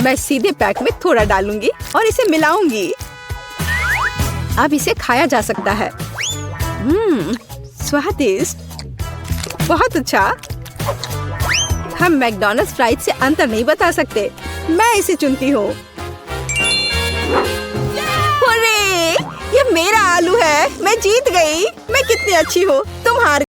मैं सीधे पैक में थोड़ा डालूंगी और इसे मिलाऊंगी। अब इसे खाया जा सकता है। स्वादिष्ट, बहुत अच्छा। हम मैकडॉनल्ड्स फ्राइज से अंतर नहीं बता सकते। मैं इसे चुनती हूँ। ये मेरा आलू है। मैं जीत गई। मैं कितनी अच्छी हूँ। तुम हार